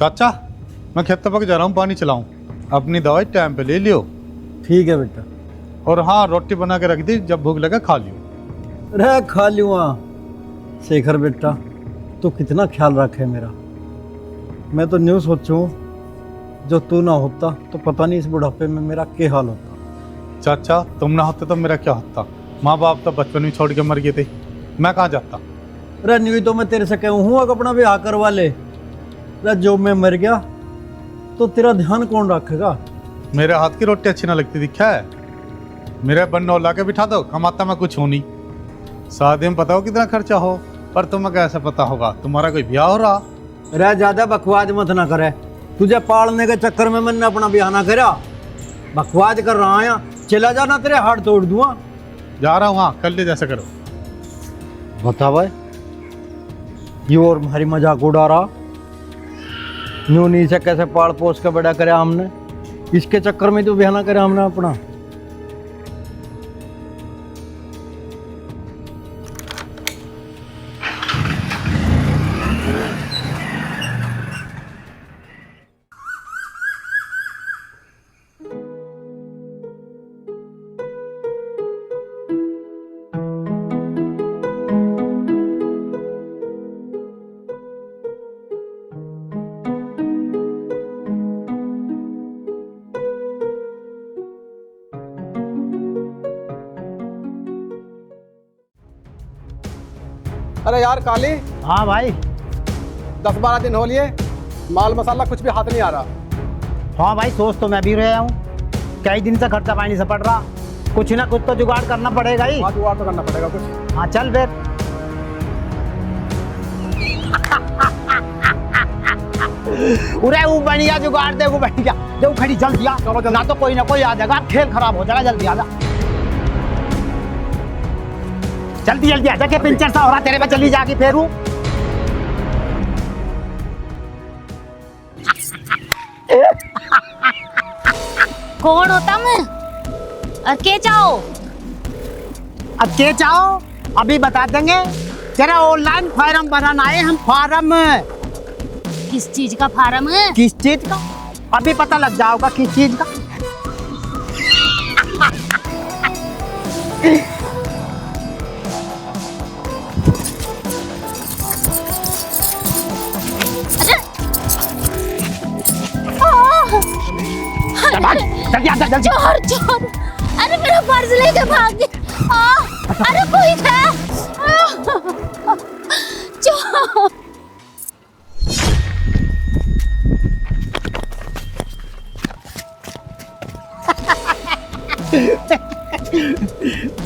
चाचा मैं खेत तक जा रहा हूँ, पानी चलाऊं। अपनी दवाई टाइम पे ले लियो। ठीक है बेटा। और हाँ, रोटी बना के रख दी, जब भूख लगे खा लियो। रह खा लूँगा। शेखर बेटा तू कितना ख्याल रखे मेरा। मैं तो न्यू सोचूं जो तू ना होता तो पता नहीं इस बुढ़ापे में मेरा क्या हाल होता। चाचा तुम ना होते तो मेरा क्या होता। माँ बाप तो बचपन में छोड़ के मर गए थे, मैं कहाँ जाता। अरे न्यू तो मैं तेरे से कहूँ हूँ अपना ब्याह करवा ले। अरे जो मैं मर गया तो तेरा ध्यान कौन रखेगा। मेरे हाथ की रोटी अच्छी ना लगती, दिखा है। मेरे बनने ला के बिठा दो, कमाता मैं कुछ हूँ नहीं। शादी में पता हो कितना खर्चा हो, पर तुम्हें कैसे पता होगा, तुम्हारा कोई ब्याह हो रहा। अरे ज्यादा बकवास मत ना करे। तुझे पालने के चक्कर में मैंने अपना ब्याह ना करा। बकवास कर रहा है, चला जाना तेरे हाथ तोड़ दूंगा। जा रहा हूँ, हाँ कर ले जैसे करो। बता भाई ये और हमारी मजाक उड़ा रहा। न्यू नी से कैसे पाल पोस के बड़ा करे हमने, इसके चक्कर में तो ब्याह ना करे हमने अपना। अरे यार काली, हाँ भाई। 10-12 दिन हो लिए, माल मसाला कुछ भी हाथ नहीं आ रहा। हाँ भाई, सोच तो मैं भी रहा हूँ। कई दिन से खर्चा पानी से पड़ रहा, कुछ ना कुछ तो जुगाड़ करना पड़ेगा ही। हाँ जुगाड़ तो करना पड़ेगा कुछ। हाँ चल फिर। उरे वो बढ़िया जुगाड़ दे, वो बढ़िया जो खड़ी जल्दी आ। चलो जल्दी। ना तो कोई ना कोई आ जाएगा, खेल खराब हो जाएगा। जल्दी आ जा, जल्दी जल्दी आ जा के पिंचर सा हो रहा तेरे पे। चली जाके फेरू। कौन होता मैं और के चाहो। अब के चाहो अभी बता देंगे। तेरा ऑनलाइन फार्म बनाना है, हम फार्म। किस चीज का फार्म है। किस चीज का अभी पता लग जाओगा, किस चीज का। जल्दी आ जा, जल्दी। चोर चोर, अरे मेरा पर्स लेके भाग गया। अरे कोई था। चोर।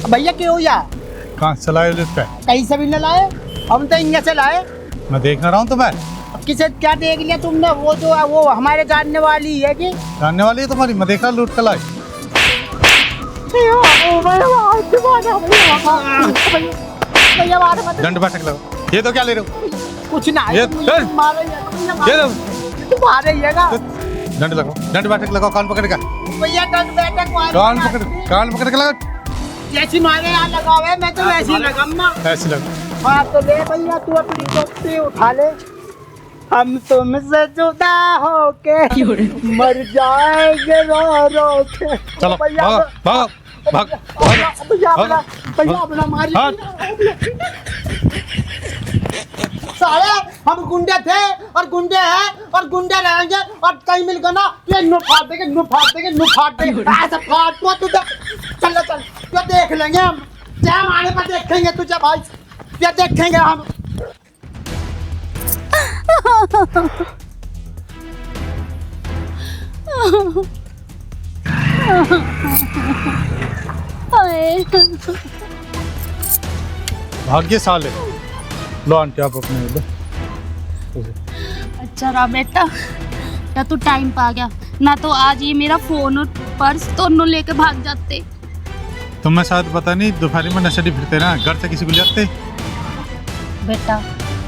भैया क्यों हो यार, कहाँ से लाए लिफ्ट है? कहीं से भी न लाए, हम तो इंडिया से लाए। मैं देख रहा हूँ तुम्हें। किसे क्या देख लिया तुमने? वो जो है वो हमारे जानने वाली है कि जानने वाली है तुम्हारी, मैं देख रहा लूट कर लाई। दंड बैठक लगाओ। ये तो क्या ले रहे हो? कुछ ना ये तुम्हारे ही है ना। दंड लगाओ, दंड बैठक लगाओ, कान पकड़ कर। भैया दंड बैठक कान पकड़ के लगा। जैसी मारे यहाँ लगावे, मैं तो वैसे ही लगाऊंगा। ऐसे लगा। हाँ तो ले भैया, तू अपनी टोपी उठा ले। हम तुमसे जुदा होके मर जाएंगे रो रो के। चलो भागो भागो भागो भैया अपना मारिए। साले हम गुंडे थे और गुंडे हैं और गुंडे रहेंगे, और कहीं मिल गया ना ये नु फाड़ देंगे, नु फाड़ देंगे, नु फाड़ देंगे। ऐसा फाड़ मत तुझे। चल चल, ये देख लेंगे हम, जैम आने पर देखेंगे तुझे भाई, ये देखेंगे हम। भाग्य साले। लो आंटी आप अपने लो। अच्छा रहा बेटा, या तो टाइम पा गया, ना तो आज ये मेरा फोन और पर्स दोनों लेके भाग जाते। तुम्हें शायद पता नहीं, दोपहर में नशेड़ी फिरते ना, घर से किसी को ले आते। बेटा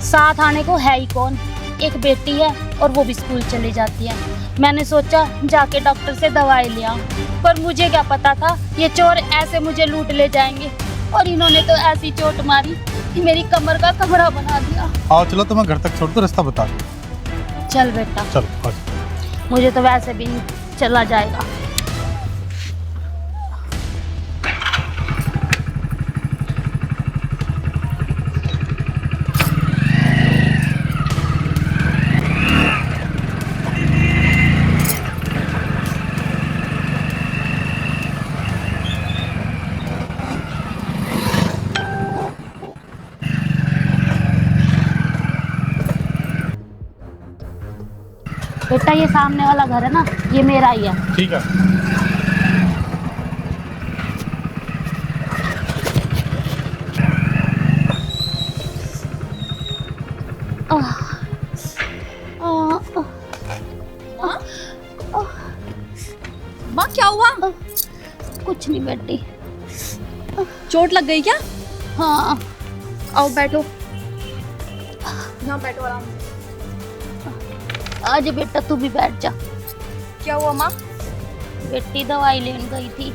साथ आने को है ही कौन, एक बेटी है और वो भी स्कूल चली जाती है। मैंने सोचा जाके डॉक्टर से दवाई लिया, पर मुझे क्या पता था ये चोर ऐसे मुझे लूट ले जाएंगे, और इन्होंने तो ऐसी चोट मारी कि मेरी कमर का कमरा बना दिया। आओ चलो, तुम्हें घर तक छोड़ दो, रास्ता बता दो। चल बेटा, चलो आ जाओ। मुझे तो वैसे भी नहीं चला जाएगा। बेटा ये सामने वाला घर है ना, ये मेरा ही है। ठीक है। आह, आह, माँ क्या हुआ? कुछ नहीं बेटी। चोट लग गई क्या? हाँ आओ बैठो, यहाँ बैठो आराम से। आज बेटा तू भी बैठ जा। क्या हुआ माँ? बेटी दवाई लेने गई थी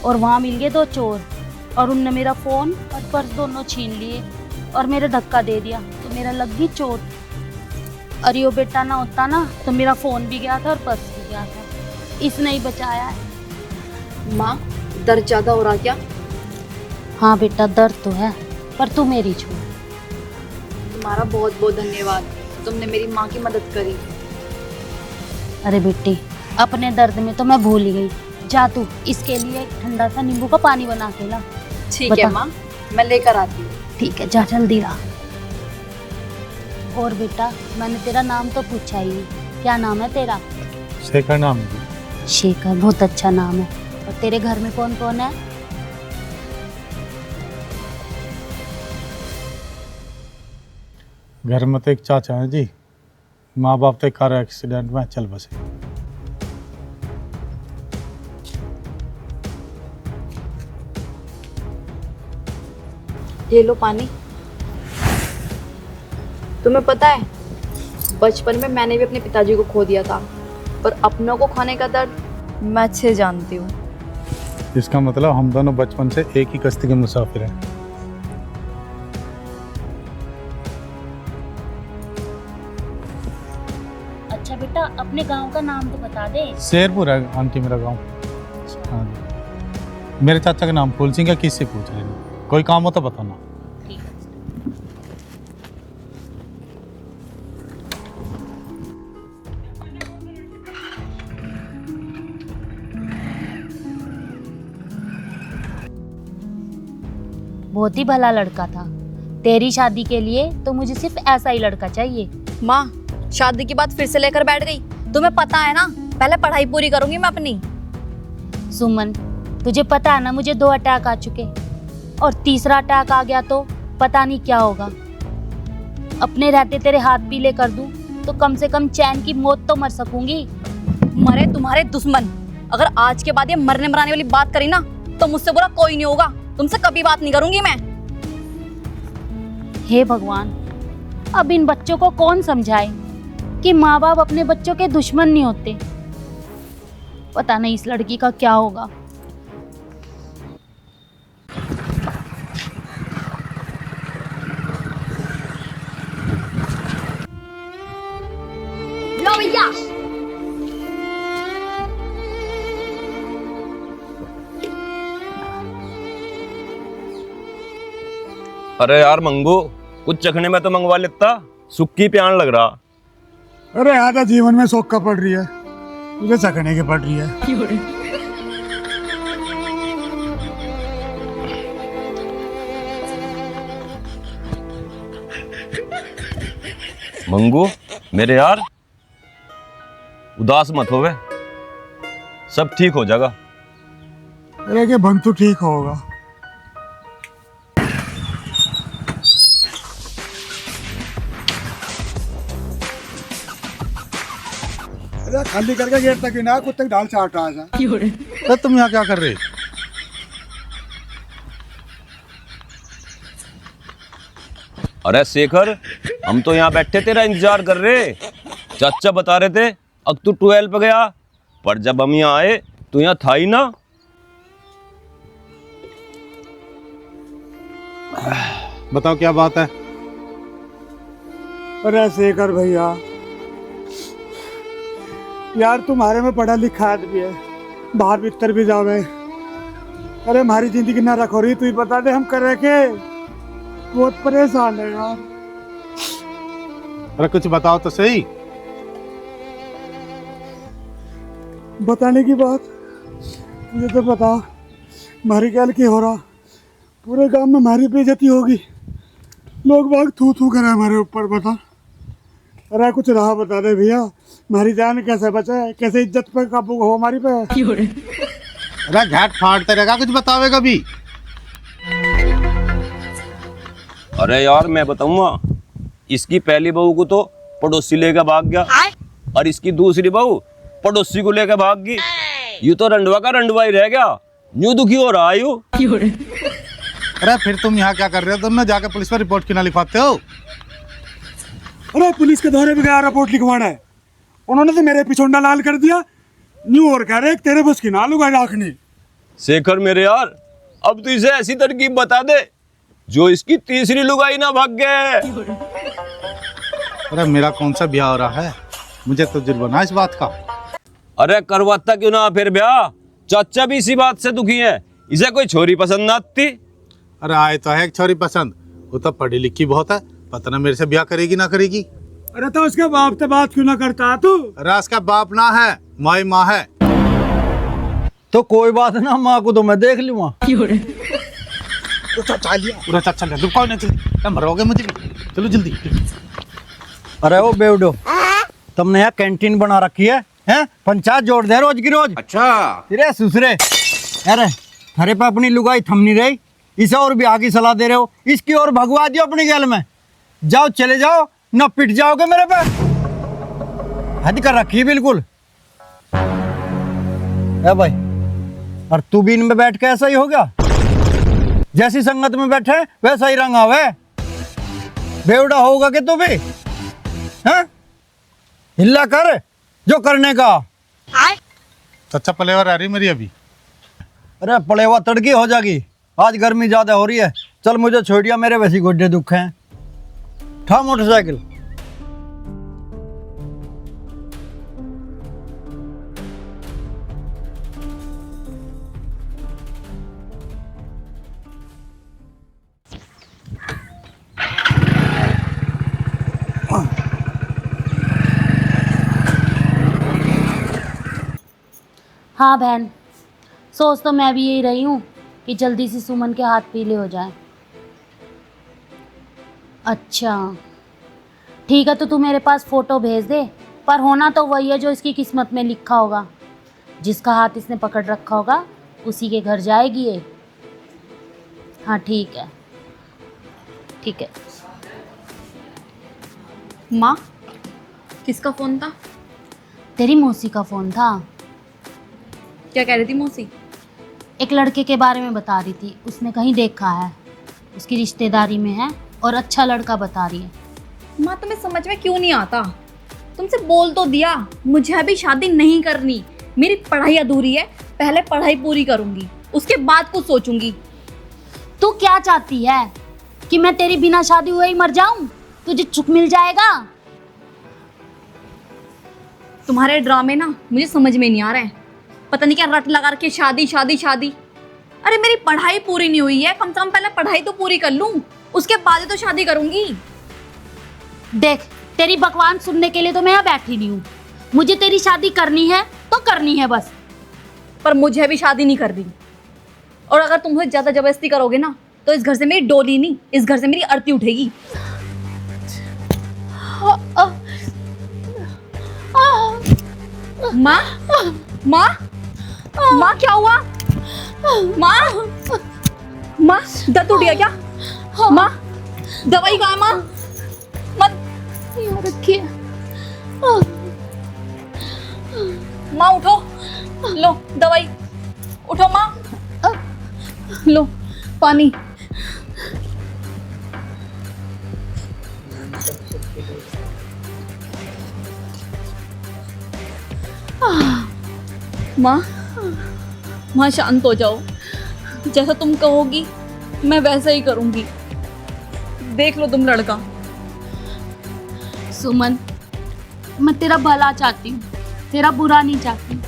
और वहाँ मिल गए 2 चोर और उनने मेरा फोन और पर्स दोनों छीन लिए और मेरा धक्का दे दिया तो मेरा लग गई चोट। और यो बेटा ना होता ना तो मेरा फोन भी गया था और पर्स भी गया था। इसने ही बचाया है। माँ दर्द ज्यादा हो रहा क्या? हाँ बेटा दर्द तो है, पर तू मेरी छोड़। तुम्हारा बहुत बहुत धन्यवाद, तुमने मेरी माँ की मदद करी। अरे बेटी अपने दर्द में तो मैं भूल ही गई। जा तू इसके लिए एक ठंडा सा नींबू का पानी बना के ला। ठीक बता। है माँ, मैं लेकर आती हूँ। ठीक है जा जल्दी ला। और बेटा मैंने तेरा नाम तो पूछा ही नहीं, क्या नाम है तेरा? शेखर नाम है। शेखर, बहुत अच्छा नाम है। और तेरे घर में कौन कौन है? घर में तो एक चाचा है जी, माँ बाप तो कार एक्सीडेंट में चल बसे। ये लो पानी। तुम्हें पता है बचपन में मैंने भी अपने पिताजी को खो दिया था, पर अपनों को खोने का दर्द मैं अच्छे जानती हूँ। इसका मतलब हम दोनों बचपन से एक ही कश्ती के मुसाफिर हैं। अच्छा बेटा अपने गांव का नाम तो बता दे। शेरपुर है आंटी मेरा गांव। हाँ जी। मेरे चाचा का नाम फूल सिंह है, किससे पूछ लेना, कोई काम हो तो बताना। ठीक है। बहुत ही भला लड़का था। तेरी शादी के लिए तो मुझे सिर्फ ऐसा ही लड़का चाहिए। माँ शादी की बात फिर से लेकर बैठ गई। तुम्हें पता है ना, पहले पढ़ाई पूरी करूंगी मैं अपनी। सुमन तुझे पता है ना मुझे 2 अटैक आ चुके और तीसरा अटैक आ गया तो पता नहीं क्या होगा। अपने रहते तेरे हाथ पीले कर दूं तो कम से कम चैन की मौत तो मर सकूंगी। मरे तुम्हारे दुश्मन। अगर आज के बाद ये मरने मराने वाली बात करी ना तो मुझसे बुरा कोई नहीं होगा। तुमसे कभी बात नहीं करूंगी मैं। हे भगवान, अब इन बच्चों को कौन समझाए कि माँ बाप अपने बच्चों के दुश्मन नहीं होते। पता नहीं इस लड़की का क्या होगा। लो भैया। अरे यार मंगू, कुछ चखने में तो मंगवा लेता, सुक्की प्यान लग रहा। अरे आधा जीवन में शौक का पड़ रही है, मुझे चखने की पड़ रही है। मंगू मेरे यार, उदास मत होवे, सब ठीक हो जाएगा। अरे के भंग तो ठीक होगा। अरे खाली करके गेट तक ही ना, कुछ तक डाल चाट रहा था। अरे तुम यहाँ क्या कर रहे? अरे शेखर, हम तो यहाँ बैठे तेरा इंतजार कर रहे। चाचा बता रहे थे अब तू 12 पे गया, पर जब हम यहाँ आए तो यहाँ था ही ना। बताओ क्या बात है? अरे शेखर भैया, यार तुम्हारे में पढ़ा लिखा आदमी है, बाहर भीतर भी जावे। अरे हमारी जिंदगी ना रखो रही, तू ही बता दे हम करे के। बहुत परेशान है यार। अरे कुछ बताओ तो सही। बताने की बात मुझे तो बता, हमारी क्या की हो रहा, पूरे गांव में हमारी बेइज्जती होगी, लोग बाग थू थू करे हमारे ऊपर। बता, अरे कुछ रहा बता दे भैया, हमारी जान कैसे बचे, कैसे इज्जत पे काबू हो हमारी पे। अरे घाट फाड़ते रहेगा, कुछ बतावेगा भी। अरे यार मैं बताऊंगा, इसकी पहली बहू को तो पड़ोसी लेकर भाग गया और इसकी दूसरी बहू पड़ोसी को लेकर भाग गई। यू तो रंडवा का रंडवा ही रह गया। न्यू दुखी हो रहा है यू। अरे फिर तुम यहाँ क्या कर रहे हो? तुमने जाके पुलिस पर रिपोर्ट क्यों ना लिखवाते हो? अरे पुलिस के दौरे में गया रिपोर्ट लिखवाना है, उन्होंने तो मेरे पिछोंडा लाल कर दिया। न्यू और कह रहे तेरे बस की ना लुगाई राखनी। शेखर मेरे यार, अब तो इसे ऐसी तरकीब बता दे जो इसकी तीसरी लुगाई ना भाग गए। अरे मेरा कौन सा ब्याह हो रहा है, मुझे तो जुर्माना इस बात का। अरे करवाता क्यों ना फिर ब्याह? चाचा भी इसी बात से दुखी है, इसे कोई छोरी पसंद ना आती। अरे आए तो है एक छोरी पसंद, वो तो पढ़ी लिखी बहुत है, पता ना मेरे से ब्याह करेगी ना करेगी। अरे तो उसके बाप से बात क्यों ना करता तू? अरे उसका बाप ना है, माई माँ है। तो कोई बात ना, माँ को तो मैं देख लूँगा। पूरा चाचा ले लो, कौन है तुम? मरोगे मुझे भी। चलो जल्दी। अरे वो बेवडो, तुमने यहाँ कैंटीन बना रखी है, हैं? पंचायत जोड़ दे रोज की रोज। अच्छा, अरे सुसरे, अरे घरे पे अपनी लुगाई थम नहीं रही, इसे और ब्याह की सलाह दे रहे हो। इसकी और भगवा दियो अपनी गैल में। जाओ चले जाओ, ना पिट जाओगे मेरे पे। हद कर रखी है बिल्कुल। ए भाई, और तू भी इनमें बैठ के ऐसा ही हो गया? जैसी संगत में बैठे वैसा ही रंग आवे। बेवड़ा होगा कि तू भी? हैं? हिल्ला कर जो करने का। चाचा पलेवर आ रही मेरी अभी। अरे पड़ेवा तड़की हो जाएगी, आज गर्मी ज्यादा हो रही है। चल मुझे छोड़िया, मेरे वैसी गोड्डे दुख हैं। ठा मोटरसाइकिल। हाँ बहन, सोच तो मैं भी यही रही हूँ कि जल्दी से सुमन के हाथ पीले हो जाए। अच्छा ठीक है, तो तू मेरे पास फ़ोटो भेज दे, पर होना तो वही है जो इसकी किस्मत में लिखा होगा। जिसका हाथ इसने पकड़ रखा होगा उसी के घर जाएगी ये। हाँ ठीक है, ठीक है। माँ, किसका फ़ोन था? तेरी मौसी का फ़ोन था। क्या कह रही थी मौसी? एक लड़के के बारे में बता रही थी, उसने कहीं देखा है, उसकी रिश्तेदारी में है और अच्छा लड़का बता रही है। माँ तुम्हें समझ में क्यों नहीं आता? तुमसे बोल तो दिया, मुझे अभी शादी नहीं करनी, मेरी पढ़ाई अधूरी है, पहले पढ़ाई पूरी करूंगी, उसके बाद कुछ सोचूंगी। तू क्या चाहती है कि मैं तेरी बिना शादी हुए ही मर जाऊं? तुझे सुख मिल जाएगा। तुम्हारे ड्रामे ना मुझे समझ में नहीं आ रहा है, पता नहीं क्या रट लगा रखे, शादी शादी शादी। अरे मेरी पढ़ाई पूरी नहीं हुई है, कम से कम पहले पढ़ाई तो पूरी कर लूं, उसके बाद ही तो शादी करूंगी। देख, तेरी बकवास सुनने के लिए तो मैं यहाँ बैठी नहीं हूँ। मुझे तेरी शादी करनी है तो करनी है बस। पर मुझे भी शादी नहीं करनी, और अगर तुम मुझे ज्यादा जबरदस्ती करोगे ना तो इस घर से मेरी डोली नहीं, इस घर से मेरी अर्थी उठेगी। माँ, माँ, माँ क्या हुआ? माँ, माँ दर्द उठ गया क्या? माँ दवाई कहाँ है? माँ मत रखिए। माँ उठो, लो दवाई, उठो माँ, लो पानी। माँ, माँ शांत हो जाओ, जैसा तुम कहोगी मैं वैसा ही करूंगी। देख लो तुम लड़का। सुमन, मैं तेरा भला चाहती हूँ, तेरा बुरा नहीं चाहती,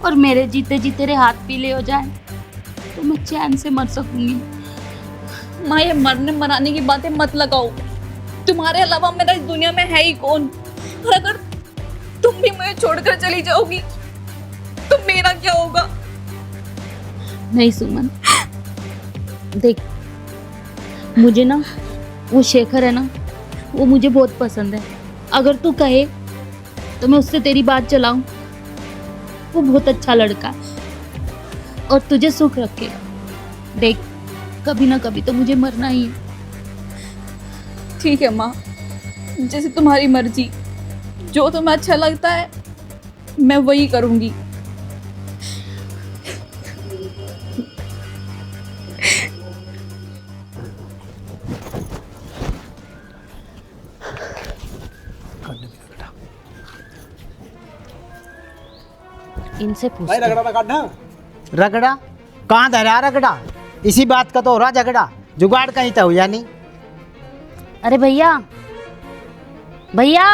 और मेरे जीते जी तेरे हाथ पीले हो जाए तो मैं चैन से मर सकूंगी। माँ, ये मरने मराने की बातें मत लगाओ। तुम्हारे अलावा मेरा इस दुनिया में है ही कौन? और अगर तुम भी मुझे छोड़कर चली जाओगी तो मेरा क्या होगा? नहीं सुमन, देख, मुझे ना वो शेखर है ना, वो मुझे बहुत पसंद है। अगर तू कहे तो मैं उससे तेरी बात चलाऊं। वो बहुत अच्छा लड़का है और तुझे सुख रखे। देख, कभी ना कभी तो मुझे मरना ही है। ठीक है माँ, जैसे तुम्हारी मर्जी। जो तुम्हें अच्छा लगता है मैं वही करूँगी। इनसे पूछ भाई रगड़ा ना काटना। रगड़ा कहाँ धरा रगड़ा? इसी बात का तो हो रहा झगड़ा। जुगाड़ कहीं तो हुआ नहीं। अरे भैया, भैया,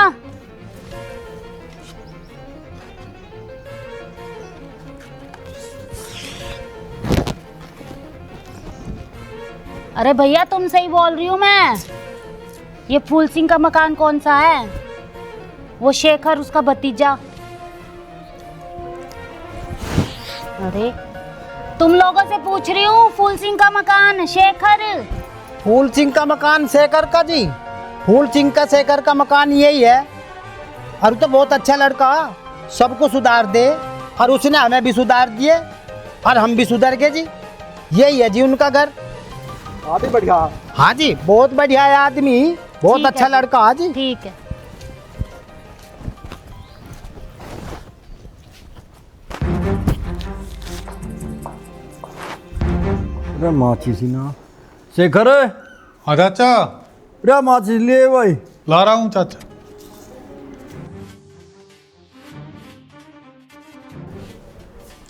अरे भैया, तुमसे ही बोल रही हूँ मैं। ये फूल सिंह का मकान कौन सा है? वो शेखर, उसका भतीजा। अरे तुम लोगों से पूछ रही हूँ, फूल सिंह का मकान, शेखर। फूल सिंह का मकान शेखर का जी? फूल सिंह का शेखर का मकान यही है। और तो बहुत अच्छा लड़का, सबको सुधार दे, और उसने हमें भी सुधार दिए और हम भी सुधर गए जी। यही है जी उनका घर। आदमी बढ़िया। हाँ जी, बहुत बढ़िया है आदमी, बहुत ठीक अच्छा है। लड़का। हाँ जी, ठीक है। अरे माचिस ही ना। शेखर, हाँ चाचा, अरे माचिस लिए भाई। ला रहा हूँ चाचा।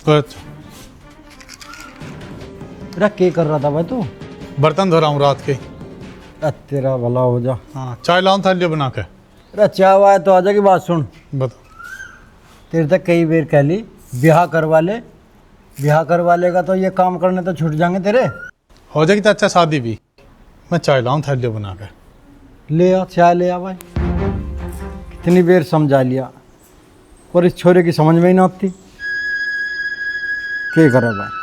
अच्छा, अरे क्या कर रहा था भाई तू? बर्तन धो रहा हूँ रात के। अरे तेरा भला हो जा। हाँ, चाय लाऊं थाली बना के? अरे चाय वाय तो आजा की बात सुन। बताओ। तेरे तक कई बार कह ली ब्याह करवा ले, ब्याह करवा लेगा तो ये काम करने तो छूट जाएंगे तेरे। हो जाएगी चाचा शादी भी। मैं चाय लाऊं थाली बना के? ले आ चाय, ले आ भाई। कितनी बार समझा लिया पर इस छोरे की समझ में ही ना आती। क्या करो भाई?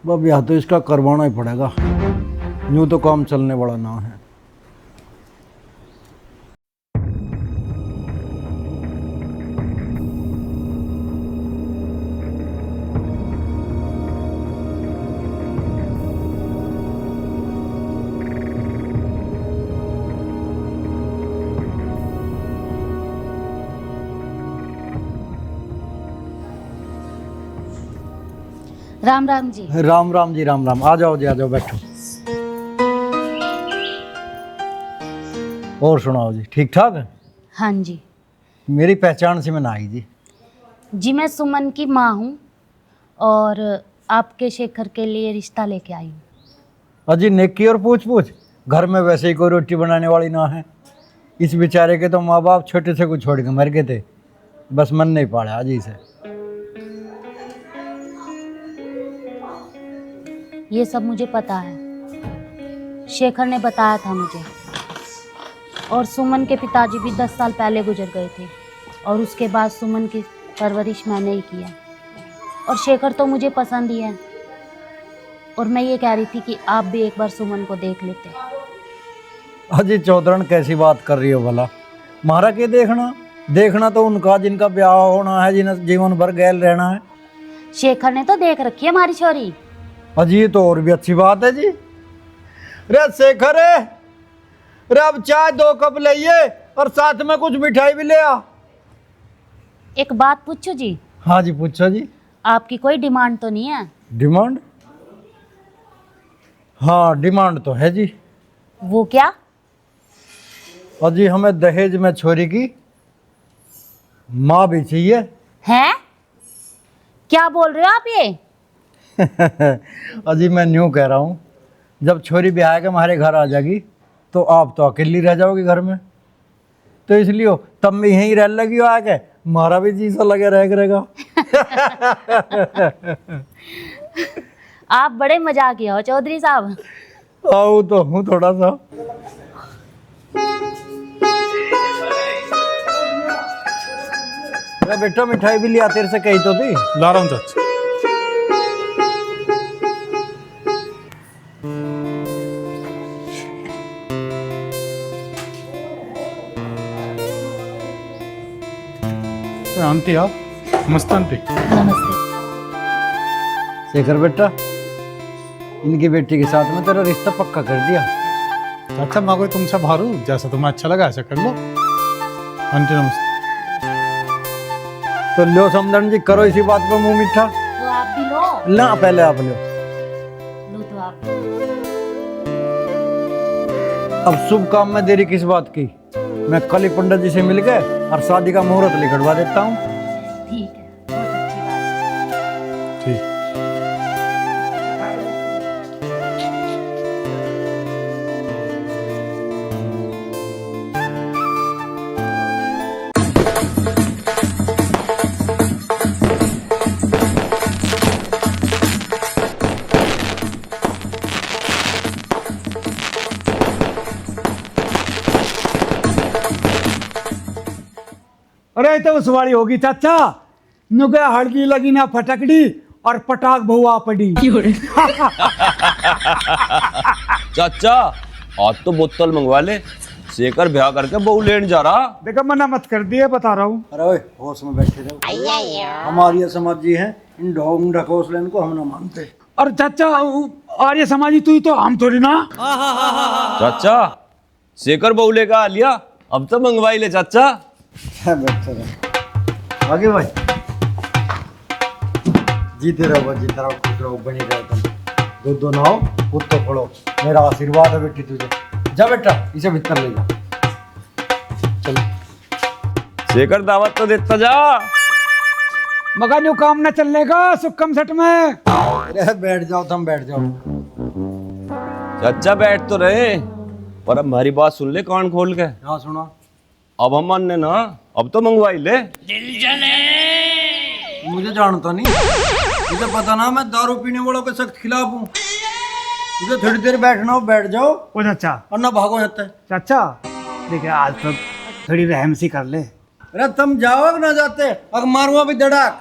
वह ब्याह तो इसका करवाना ही पड़ेगा, यूँ तो काम चलने वाला ना है। राम राम जी। राम राम जी, राम राम। आ जाओ जी, आ जाओ, बैठो। और सुनाओ जी, ठीक ठाक है? हाँ जी। मेरी पहचान से मैं ना आई जी। जी, मैं सुमन की माँ हूँ और आपके शेखर के लिए रिश्ता लेके आई हूँ। अजी नेकी और पूछ पूछ, घर में वैसे ही कोई रोटी बनाने वाली ना है। इस बेचारे के तो माँ बाप छोटे से को छोड़ के मर गए थे, बस मन नहीं पाड़ा अजी से। ये सब मुझे पता है, शेखर ने बताया था मुझे। और सुमन के पिताजी भी 10 साल पहले गुजर गए थे और उसके बाद सुमन की परवरिश मैंने ही किया। और शेखर तो मुझे पसंद ही है, और मैं ये कह रही थी कि आप भी एक बार सुमन को देख लेते। अजी चौधरन कैसी बात कर रही हो भला? मारा के देखना? देखना तो उनका जिनका ब्याह होना है, जिन्हें जीवन भर गैल रहना है। शेखर ने तो देख रखी है हमारी छोरी। अजी ये तो और भी अच्छी बात है जी। रे शेखर, रे अब चाय 2 कप लाइए और साथ में कुछ मिठाई भी ले आ। एक बात पूछो जी? हाँ जी, पूछो जी। आपकी कोई डिमांड तो नहीं है? डिमांड? हाँ डिमांड तो है जी। वो क्या? अजी हमें दहेज में छोरी की माँ भी चाहिए। हैं? क्या बोल रहे हो आप ये? अजी मैं न्यू कह रहा हूँ, जब छोरी ब्याह के हमारे घर आ जाएगी तो आप तो अकेली रह जाओगी घर में, तो इसलिए तब मैं यहीं रह लगी हो आके, हमारा भी जी सा लगे रहेगा। आप बड़े मजाकिए हो चौधरी साहब। आओ तो हूँ थोड़ा सा। अरे बेटा मिठाई भी लिया, तेरे से कही तो थी। ला रहा हूँ चाचा। आंटी आप मस्त आंटी। नमस्ते। शेखर बेटा, इनकी बेटी के साथ में तेरा रिश्ता पक्का कर दिया। चाचा मैं कोई तुमसे भारू, जैसा तुम्हें अच्छा लगा ऐसा कर लो। आंटी नमस्ते। तो लो समदन जी, करो इसी बात पर मुंह मीठा। तो आप भी लो। ना पहले आप लो। लो तो आप। अब शुभ काम में देरी किस बात की, मैं कल ही पंडित जी से मिल गए और शादी का मुहूर्त लिखवा देता हूँ। ठीक है, बहुत अच्छी बात है। ठीक। अरे तो सवारी होगी चाचा, नुके हड़की लगी ना फटकड़ी और पटाक बहुआ पड़ी। चाचा आज तो बोतल मंगवा ले, शेखर ब्याह करके बहू लेने जा रहा। देखा मना मत कर दिए, बता रहा हूँ। अरे ओए होश में बैठे रहो, हमारी समाज जी है, इन ढोंग ढकोसले इनको हम ना मानते। और चाचा आर्य समाजी तू ही तो, हम थोड़ी ना। चाचा शेखर बहू लेकर आ लिया, अब तो मंगवाई ले चाचा। आगे भाई, जीते रहो, जीते रहो, खुश रहो, बनी रहो तुम। दूध दो नहाओ, खुद तो पढ़ो, मेरा आशीर्वाद है बेटी तुझे। जा बेटा, इसे भीतर ले जा। चलो शेखर दावत तो देता जा। मगर यूं काम न चलने का सुक्कम सेट में। अरे बैठ जाओ, तुम बैठ जाओ। चाचा बैठ तो रहे, पर अब हमारी बात सुन ले कान खोल के। हाँ सुना। अब हम मानने ना, अब तो मंगवाई ले। मुझे जानता नहीं, मुझे पता ना, मैं दारू पीने वालों के सख्त खिलाफ हूँ। मुझे थोड़ी देर बैठना हो बैठ जाओ, ओ चाचा, और ना भागो जाते। चाचा देखिए आज तो थोड़ी रहम सी कर ले। अरे तुम जाओ ना जाते, अब मारूंगा भी धड़ाक।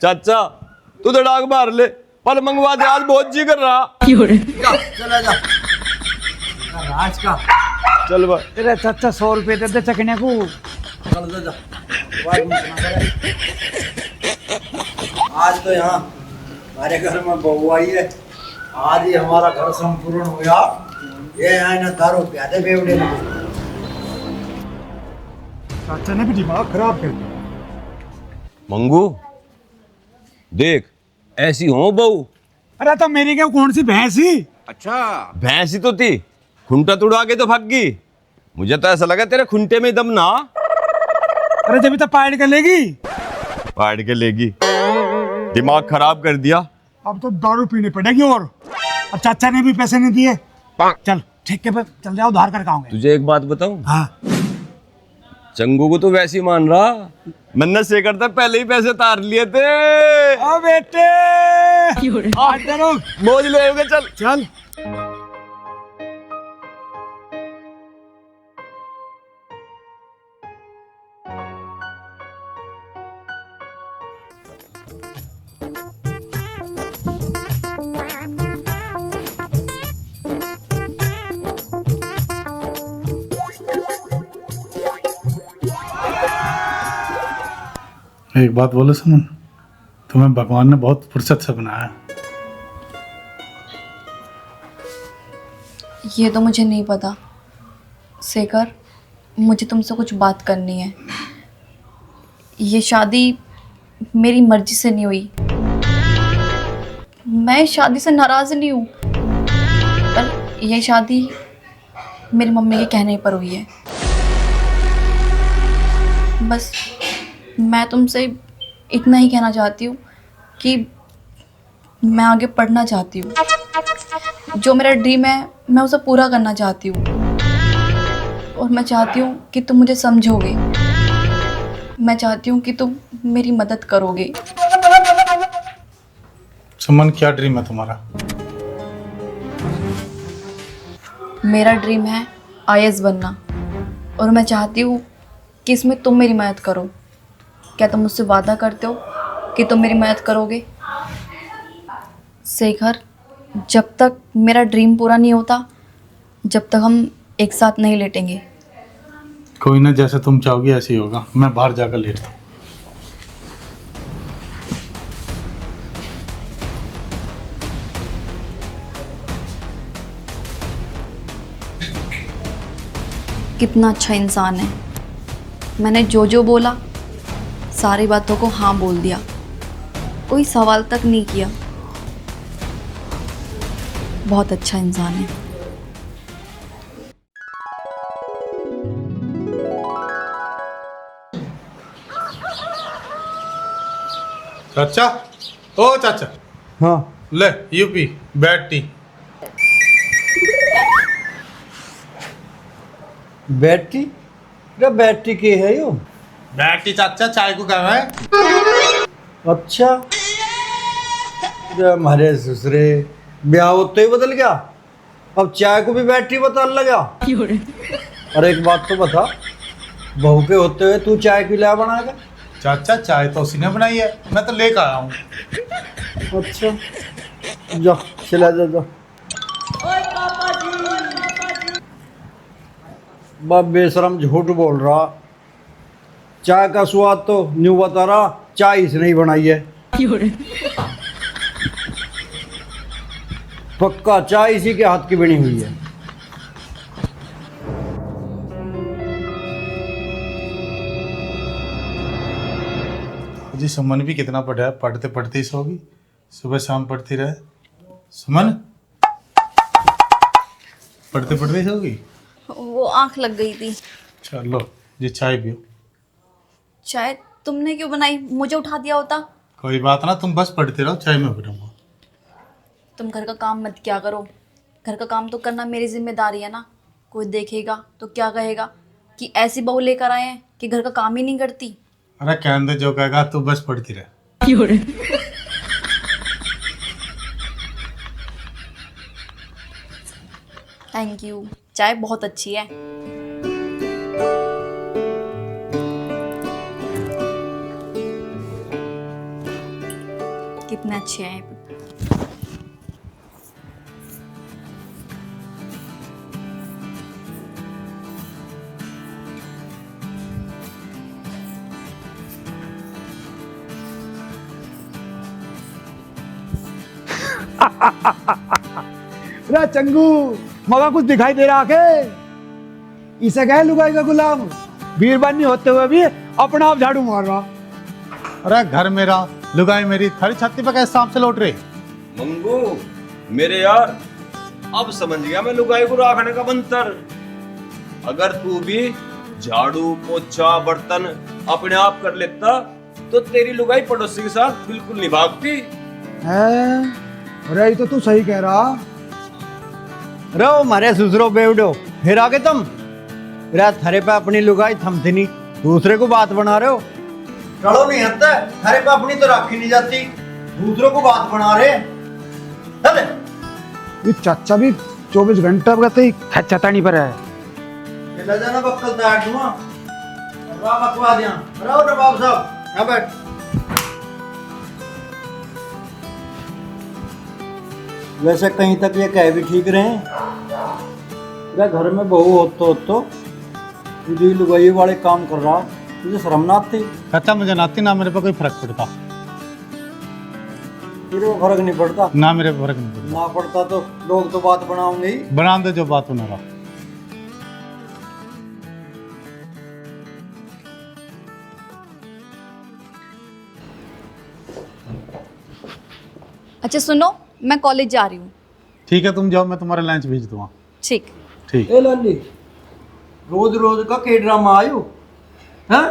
चाचा तू धड़ाक मार ले, पर मंगवा दे, आज बहुत जी कर रहा। जा, चला जा। राज का चल भाई। तेरे चाचा 100 रुपये दे दे चखने को। चल जा, जा। आज तो यहाँ हमारे घर में बहू आई है, आज ही हमारा घर संपूर्ण हुआ। ये है ना दारू प्यादे बेवड़े ने। चाचा ने भी दिमाग खराब कर दिया। मंगू देख, ऐसी हो बहू। अरे तो मेरी क्या कौन सी भैंसी। भैंसी तो थी, खुंटा तुड़ा के तो भाग गई। मुझे तो ऐसा लगा तेरे खुंटे में दम ना। अरे जब तक पाड़ कर लेगी। पाड़ के लेगी, दिमाग खराब कर दिया। अब तो दारू पीनी पड़ेगी। और चाचा ने भी पैसे नहीं दिए। चल ठेके पे चल जाओ, उधार कर खाओगे। तुझे एक बात बताऊं, हाँ चंगू को तो वैसे ही मान रहा, मैंने शेखर तक पहले ही पैसे तार लिए थे। ओ बेटे आज करो, मौज ले चल चल। एक बात बोलो सुमन, तुम्हें भगवान ने बहुत फुर्सत से बनाया। ये तो मुझे नहीं पता शेखर, मुझे तुमसे कुछ बात करनी है। ये शादी मेरी मर्जी से नहीं हुई, मैं इस शादी से नाराज़ नहीं हूँ, पर यह शादी मेरी मम्मी के कहने पर हुई है। बस मैं तुमसे इतना ही कहना चाहती हूँ कि मैं आगे पढ़ना चाहती हूँ। जो मेरा ड्रीम है मैं उसे पूरा करना चाहती हूँ, और मैं चाहती हूँ कि तुम मुझे समझोगे। मैं चाहती हूँ कि तुम मेरी मदद करोगे। सुमन, क्या ड्रीम है तुम्हारा? मेरा ड्रीम है IAS बनना, और मैं चाहती हूँ कि इसमें तुम मेरी मदद करो। क्या तुम मुझसे वादा करते हो कि तुम मेरी मदद करोगे? शेखर, जब तक मेरा ड्रीम पूरा नहीं होता, जब तक हम एक साथ नहीं लेटेंगे। कोई ना, जैसे तुम चाहोगी ऐसे ही होगा। मैं बाहर जाकर लेटता हूँ। कितना अच्छा इंसान है। मैंने जो जो बोला सारी बातों को हाँ बोल दिया, कोई सवाल तक नहीं किया। बहुत अच्छा इंसान है। चाचा, ओ चाचा, हाँ, ले यूपी बैड टी। बैटरी? क्या बैटरी की है यो? बैड टी चाचा, चाय को कहा है। अच्छा, ये हमारे ससुरे ब्याह होते ही बदल गया, अब चाय को भी बैटरी बदल लगा। और एक बात तो बता, बहू के होते हुए तू चाय क्यों लाया बना के? चाचा, चाय तो उसी ने बनाई है, मैं तो लेकर आया हूँ। अच्छा, जा चला जा। बाप बेशरम झूठ बोल रहा। चाय का स्वाद तो न्यू बता रहा, चाय इसने ही बनाई है। पक्का चाय इसी के हाथ की बनी हुई है। जी सुमन भी कितना पढ़ा है, पढ़ते पढ़ते ही सोगी, सुबह शाम पढ़ती रहे। सुमन, पढ़ते पढ़ते ही सोगी। वो आंख लग गई थी। चलो जी, चाय पियो। चाय तुमने क्यों बनाई? मुझे उठा दिया होता। कोई बात ना, तुम बस पढ़ते रहो, चाय में पढ़ूंगा। तुम घर का काम मत क्या करो। घर का काम तो करना मेरी जिम्मेदारी है ना। कोई देखेगा तो क्या कहेगा कि ऐसी बहू लेकर आए हैं कि घर का काम ही नहीं करती। अरे कहने दे, जो कहेगा, तू बस पढ़ती रहे। थैंक यू, चाय बहुत अच्छी है। कितने अच्छे हैं। अरे चंगू, मगा कुछ दिखाई दे रहा के? इसे कहे लुगाई का गुलाम, बीरबानी होते हुए भी अपना आप झाड़ू मार रहा। अरे घर मेरा, लुगाई मेरी, थारी छाती पे कैसे सांप से लौट रहे? मंगू मेरे यार, अब समझ गया मैं लुगाई को रखने का मंत्र। अगर तू भी झाड़ू पोछा बर्तन अपने आप कर लेता तो तेरी लुगाई पड़ोसी के साथ बिल्कुल नहीं भागती। है? अरे ये तो तू सही कह रहा। रो मारे ससुरो बेवडो, फिर आगे तुम रे थारे पे अपनी लुगाई थमती नहीं, दूसरे को बात बना रहे हो। चलो नहीं हटता, थारे पे अपनी तो राखी नहीं जाती, दूसरों को बात बना रहे। चले ये चाचा भी 24 घंटे कहते ही चटानी पर है। चला जाना बक्कल तैयार हुआ, राम अखवा दिया। रहो नवाब साहब, यहाँ बैठ। वैसे कहीं तक ये कह भी ठीक रहे, घर में बहू हो तुझे लुगाई वाले काम कर रहा, तुझे शर्म ना आती? चाचा, मुझे नाती ना मेरे पे कोई फर्क पड़ता। तेरे को फर्क नहीं पड़ता? ना मेरे पे फर्क नहीं पड़ता। ना पड़ता तो लोग तो बात बनाओगे ही। बना दे जो बात होना रहा। अच्छा सुनो, मैं कॉलेज जा रही हूँ। ठीक है, तुम जाओ, मैं तुम्हारा लंच भेज दूंगा। ठीक। ठीक। ए लाली, रोज रोज का के ड्रामा आयो हैं?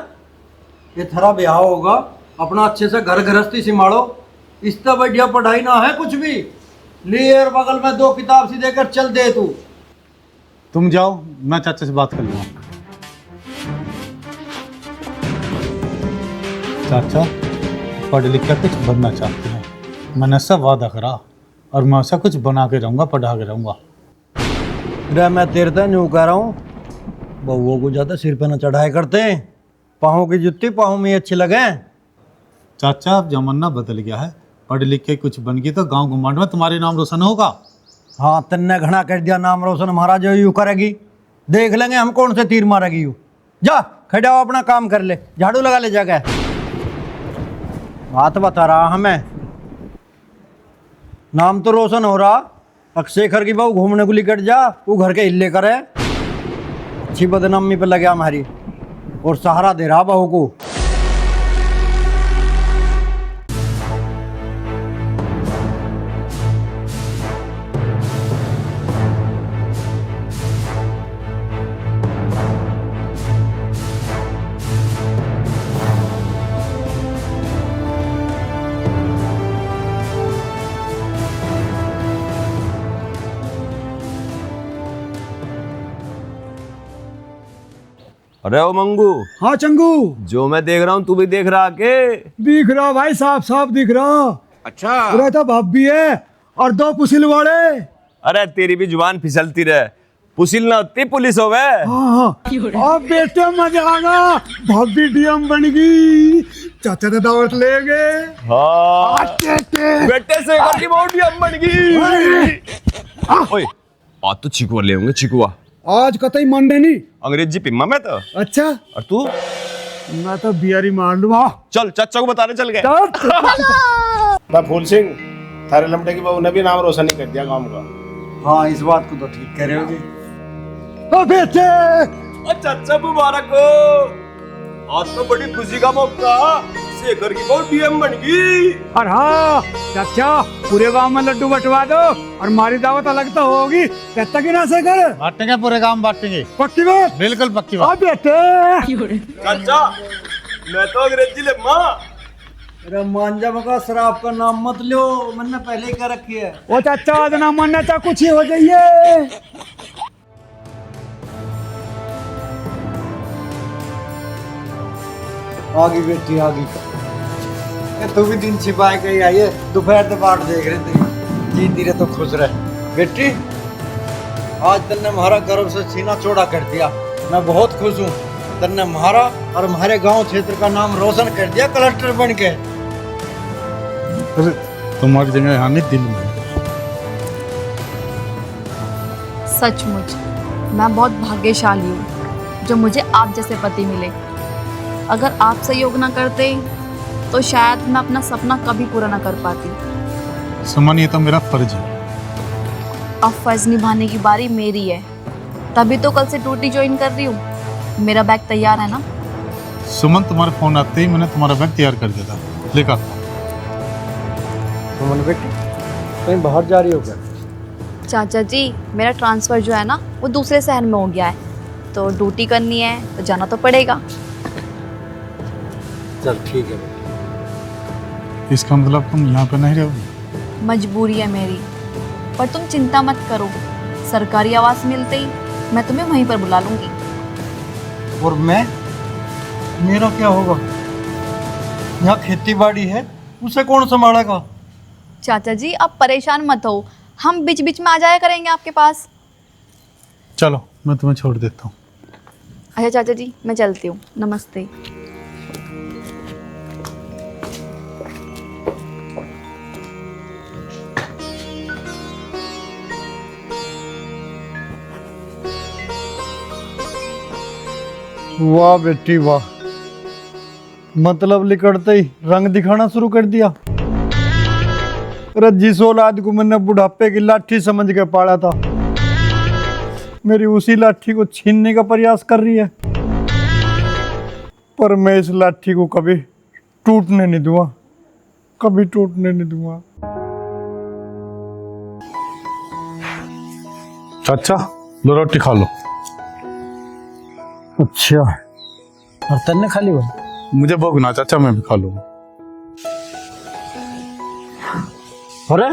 ये थारा ब्याह होगा, अपना अच्छे से घर गृहस्थी संभालो। इससे बढ़िया पढ़ाई ना है कुछ भी। ले यार बगल में 2 किताब सी देकर चल दे तू। तुम जाओ, मैं चाचा से बात कर लूँगा। चाचा पढ़ लिख कर कुछ बनना चाहते हैं, मैंने सब वादा करा और मैं ऐसा कुछ बना के रहूँगा, पढ़ा के रहूँगा। रे मैं तेरे से यूँ कह रहा हूँ, बहुओं को ज़्यादा सिर पे न चढ़ाए करते हैं। पाँव की जुत्ती पाँव में अच्छी लगे। चाचा अब जमाना बदल गया है, पढ़ लिख के कुछ बन गई तो गांव गुमांड में तुम्हारे नाम रोशन होगा। हाँ तन्ने घना कर दिया नाम रोशन, महाराज यूँ करेगी। देख लेंगे हम कौन से तीर मारेगी यूँ। जा खड़ा हो, अपना काम कर ले, झाड़ू लगा ले जाकर। बात बता रहा हमें, नाम तो रोशन हो रहा। अक्षेखर की बहू घूमने को लेकर जा, वो घर के हिल्ले करे। अच्छी बदनामी पे लगे हमारी, और सहारा दे रहा बहू को। अरे ओ मंगू, हाँ चंगू, जो मैं देख रहा हूँ तू भी देख रहा के? दिख रहा भाई, साफ साफ दिख रहा। अच्छा। पूरा तो भाभी है और 2 पुसिल वाले। अरे तेरी भी जुबान फिसलती रहे, पुसिल ना होती पुलिस होवे। हाँ अब बेटे मजा आगा, भाभी डीएम बन गई, चाचा ने दावत ले गए। हाँ बेटे से घर की बहुत डीएम बन गई। ओए आज तो चिकुआ ले होंगे, चिकुआ। आज कतई मंडे नहीं, अंग्रेजी पिम्मा में तो। अच्छा और तू? मैं तो बियारी मार लूंगा। चल चाचा को बताने चल गए। मैं फूल सिंह, थारे लमटे की बहू ने भी नाम रोशन ही कर दिया गांव का। हाँ इस बात को तो ठीक कह रहे होगे। ओ बेटे, और चाचा मुबारक हो, आज तो बड़ी खुशी का मौका, शेखर की बहुत डीएम बन गई। और हाँ चाचा, पूरे गांव में लड्डू बंटवा दो और हमारी दावत अलग तो होगी। कहता कि ना से कर बांटेंगे, पूरे गांव बांटेंगे। पक्की बात? बिल्कुल पक्की ओ बात। बेटे, चाचा मैं तो अंग्रेजी ले माँ। अरे मांझा मका शराब का नाम मत लो, मैंने पहले ही कह रखी है। ओ चाचा आज ना मानना चाह कुछ ही हो जाइए। आगी बेटी आगी, तू भी दिन छिपाए के आई है, दोपहर से बाट देख रहे थे। जी धीरे तो खुश रहे बेटी। आज तन्ने हमारा गर्व से सीना चौड़ा कर दिया, मैं बहुत खुश हूँ। तन्ने हमारा और हमारे गांव क्षेत्र का नाम रोशन कर दिया कलेक्टर बन के। अरे तुम्हारी जगह यहाँ नहीं, दिल में। सचमुच मैं बहुत भाग्यशाली हूँ जो मुझे आप जैसे पति मिले। अगर आप सहयोग ना करते तो शायद मैं अपना सपना कभी पूरा ना कर पाती। सुमन ये तो मेरा फर्ज है। अब फर्ज निभाने की बारी मेरी है, तभी तो कल से ड्यूटी ज्वाइन कर रही हूँ। मेरा बैग तैयार है ना? सुमन तुम्हारे फोन आते ही मैंने तुम्हारा बैग तैयार कर दिया था, लेकर आता हूँ। सुमन बेटी कहीं बाहर जा रही हो क्या? चाचा जी मेरा ट्रांसफ़र जो है ना वो दूसरे शहर में हो गया है, तो ड्यूटी करनी है तो जाना तो पड़ेगा। चल ठीक है। इसका मतलब तुम यहाँ पे नहीं रहोगी? मजबूरी है मेरी, पर तुम चिंता मत करो, सरकारी आवास मिलते ही मैं तुम्हें वहीं पर बुला लूंगी। और मैं, मेरा क्या होगा? यहाँ खेती बाड़ी है, उसे कौन संभालेगा? चाचा जी आप परेशान मत हो, हम बीच बीच में आ जाया करेंगे आपके पास। चलो मैं तुम्हें छोड़ देता हूँ। अच्छा चाचा जी मैं चलती हूँ, नमस्ते। वाह बेटी वाह, मतलब लिकड़ते ही रंग दिखाना शुरू कर दिया। जिस औलाद को मैंने बुढ़ापे की लाठी समझ के पाला था, मेरी उसी लाठी को छीनने का प्रयास कर रही है। पर मैं इस लाठी को कभी टूटने नहीं दूंगा, कभी टूटने नहीं दूंगा। चाचा लो रोटी खा लो। अच्छा, और तन्ने खाली हो? मुझे भूख ना चाचा, मैं भी खा लूंगा। अरे